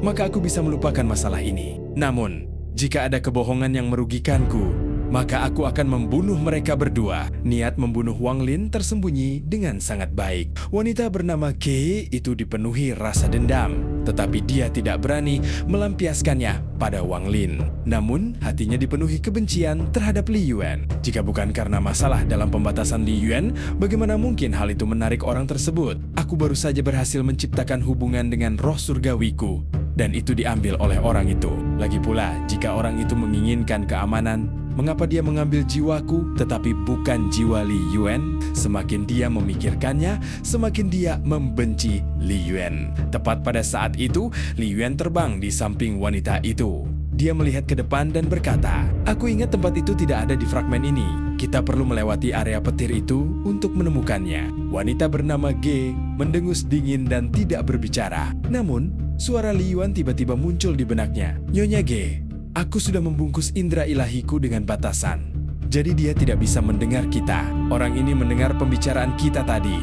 maka aku bisa melupakan masalah ini. Namun, jika ada kebohongan yang merugikanku, maka aku akan membunuh mereka berdua. Niat membunuh Wang Lin tersembunyi dengan sangat baik. Wanita bernama Ge itu dipenuhi rasa dendam, tetapi dia tidak berani melampiaskannya pada Wang Lin. Namun, hatinya dipenuhi kebencian terhadap Li Yuan. Jika bukan karena masalah dalam pembatasan Li Yuan, bagaimana mungkin hal itu menarik orang tersebut? Aku baru saja berhasil menciptakan hubungan dengan roh surgawiku, dan itu diambil oleh orang itu. Lagi pula, jika orang itu menginginkan keamanan, mengapa dia mengambil jiwaku tetapi bukan jiwa Li Yuan? Semakin dia memikirkannya, semakin dia membenci Li Yuan. Tepat pada saat itu, Li Yuan terbang di samping wanita itu. Dia melihat ke depan dan berkata, "Aku ingat tempat itu tidak ada di fragmen ini. Kita perlu melewati area petir itu untuk menemukannya." Wanita bernama Ge mendengus dingin dan tidak berbicara. Namun, suara Li Yuan tiba-tiba muncul di benaknya. "Nyonya Ge, aku sudah membungkus indera ilahiku dengan batasan. Jadi dia tidak bisa mendengar kita. Orang ini mendengar pembicaraan kita tadi.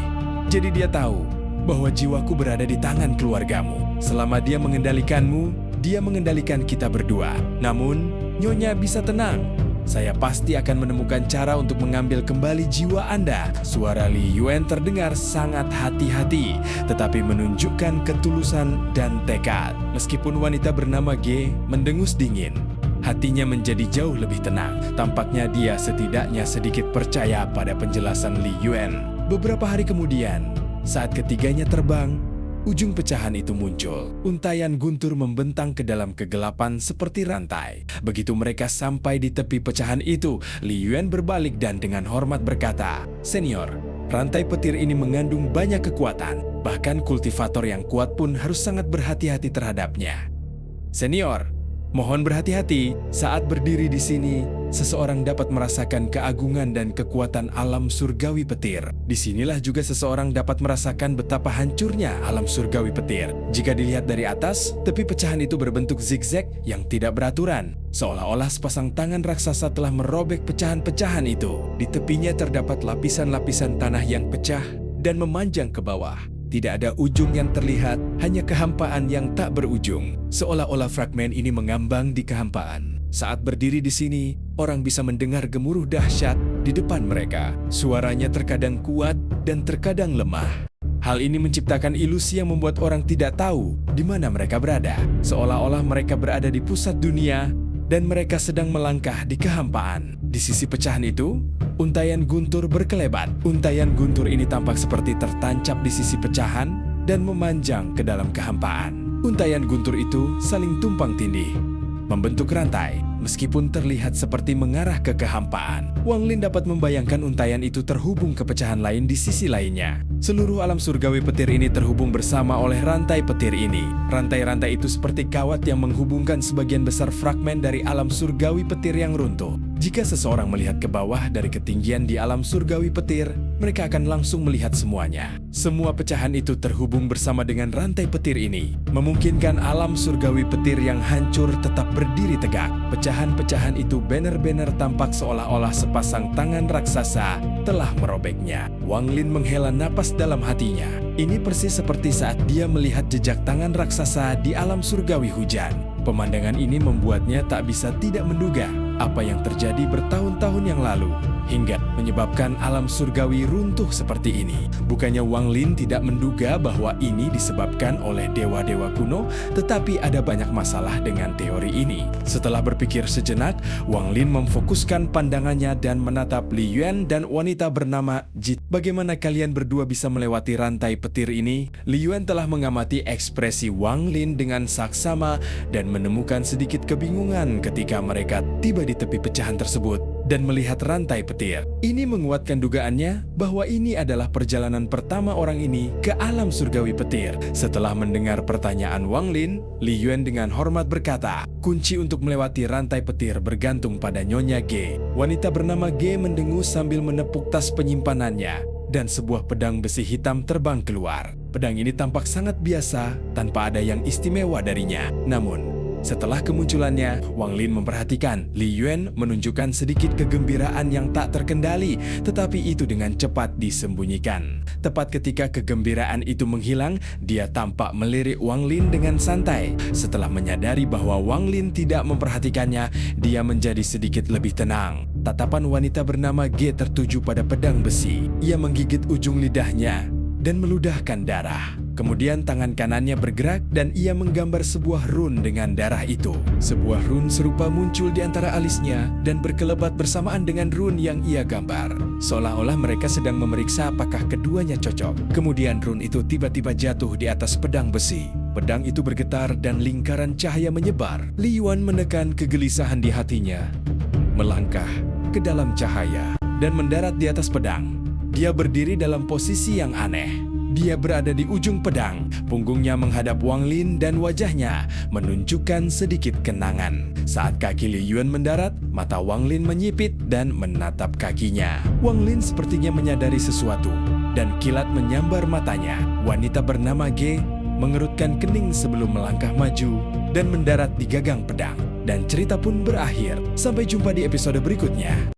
Jadi dia tahu bahwa jiwaku berada di tangan keluargamu. Selama dia mengendalikanmu, dia mengendalikan kita berdua. Namun, Nyonya bisa tenang. Saya pasti akan menemukan cara untuk mengambil kembali jiwa Anda." Suara Li Yuan terdengar sangat hati-hati, tetapi menunjukkan ketulusan dan tekad. Meskipun wanita bernama Ge mendengus dingin, hatinya menjadi jauh lebih tenang. Tampaknya dia setidaknya sedikit percaya pada penjelasan Li Yuan. Beberapa hari kemudian, saat ketiganya terbang, ujung pecahan itu muncul. Untayan guntur membentang ke dalam kegelapan seperti rantai. Begitu mereka sampai di tepi pecahan itu, Li Yuan berbalik dan dengan hormat berkata, "Senior, rantai petir ini mengandung banyak kekuatan. Bahkan kultivator yang kuat pun harus sangat berhati-hati terhadapnya. Senior, mohon berhati-hati saat berdiri di sini. Seseorang dapat merasakan keagungan dan kekuatan alam surgawi petir. Disinilah juga seseorang dapat merasakan betapa hancurnya alam surgawi petir. Jika dilihat dari atas, tepi pecahan itu berbentuk zigzag yang tidak beraturan. Seolah-olah sepasang tangan raksasa telah merobek pecahan-pecahan itu. Di tepinya terdapat lapisan-lapisan tanah yang pecah dan memanjang ke bawah. Tidak ada ujung yang terlihat, hanya kehampaan yang tak berujung. Seolah-olah fragmen ini mengambang di kehampaan. Saat berdiri di sini, orang bisa mendengar gemuruh dahsyat di depan mereka. Suaranya terkadang kuat dan terkadang lemah. Hal ini menciptakan ilusi yang membuat orang tidak tahu di mana mereka berada. Seolah-olah mereka berada di pusat dunia dan mereka sedang melangkah di kehampaan. Di sisi pecahan itu, untayan guntur berkelebat. Untayan guntur ini tampak seperti tertancap di sisi pecahan dan memanjang ke dalam kehampaan. Untayan guntur itu saling tumpang tindih, membentuk rantai, meskipun terlihat seperti mengarah ke kehampaan. Wang Lin dapat membayangkan untayan itu terhubung ke pecahan lain di sisi lainnya. Seluruh alam surgawi petir ini terhubung bersama oleh rantai petir ini. Rantai-rantai itu seperti kawat yang menghubungkan sebagian besar fragmen dari alam surgawi petir yang runtuh. Jika seseorang melihat ke bawah dari ketinggian di alam surgawi petir, mereka akan langsung melihat semuanya. Semua pecahan itu terhubung bersama dengan rantai petir ini, memungkinkan alam surgawi petir yang hancur tetap berdiri tegak. Pecahan-pecahan itu benar-benar tampak seolah-olah sepasang tangan raksasa telah merobeknya. Wang Lin menghela napas dalam hatinya. Ini persis seperti saat dia melihat jejak tangan raksasa di alam surgawi hujan. Pemandangan ini membuatnya tak bisa tidak menduga apa yang terjadi bertahun-tahun yang lalu. hingga menyebabkan alam surgawi runtuh seperti ini. Bukannya Wang Lin tidak menduga bahwa ini disebabkan oleh dewa-dewa kuno, tetapi ada banyak masalah dengan teori ini. Setelah berpikir sejenak, Wang Lin memfokuskan pandangannya dan menatap Li Yuan dan wanita bernama Jit. Bagaimana kalian berdua bisa melewati rantai petir ini? Li Yuan telah mengamati ekspresi Wang Lin dengan saksama dan menemukan sedikit kebingungan ketika mereka tiba di tepi pecahan tersebut dan melihat rantai petir. Ini menguatkan dugaannya bahwa ini adalah perjalanan pertama orang ini ke alam surgawi petir. Setelah mendengar pertanyaan Wang Lin, Li Yuan dengan hormat berkata, kunci untuk melewati rantai petir bergantung pada Nyonya Ge. Wanita bernama Ge mendengus sambil menepuk tas penyimpanannya dan sebuah pedang besi hitam terbang keluar. Pedang ini tampak sangat biasa tanpa ada yang istimewa darinya. Namun, setelah kemunculannya, Wang Lin memperhatikan Li Yuan menunjukkan sedikit kegembiraan yang tak terkendali, tetapi itu dengan cepat disembunyikan. Tepat ketika kegembiraan itu menghilang, dia tampak melirik Wang Lin dengan santai. Setelah menyadari bahwa Wang Lin tidak memperhatikannya, dia menjadi sedikit lebih tenang. Tatapan wanita bernama Ge tertuju pada pedang besi. Ia menggigit ujung lidahnya dan meludahkan darah. Kemudian tangan kanannya bergerak dan ia menggambar sebuah rune dengan darah itu. Sebuah rune serupa muncul di antara alisnya dan berkelebat bersamaan dengan rune yang ia gambar. Seolah-olah mereka sedang memeriksa apakah keduanya cocok. Kemudian rune itu tiba-tiba jatuh di atas pedang besi. Pedang itu bergetar dan lingkaran cahaya menyebar. Li Yuan menekan kegelisahan di hatinya, melangkah ke dalam cahaya dan mendarat di atas pedang. Dia berdiri dalam posisi yang aneh. Dia berada di ujung pedang, punggungnya menghadap Wang Lin dan wajahnya menunjukkan sedikit kenangan. Saat kaki Li Yuan mendarat, mata Wang Lin menyipit dan menatap kakinya. Wang Lin sepertinya menyadari sesuatu dan kilat menyambar matanya. Wanita bernama Ge mengerutkan kening sebelum melangkah maju dan mendarat di gagang pedang. Dan cerita pun berakhir. Sampai jumpa di episode berikutnya.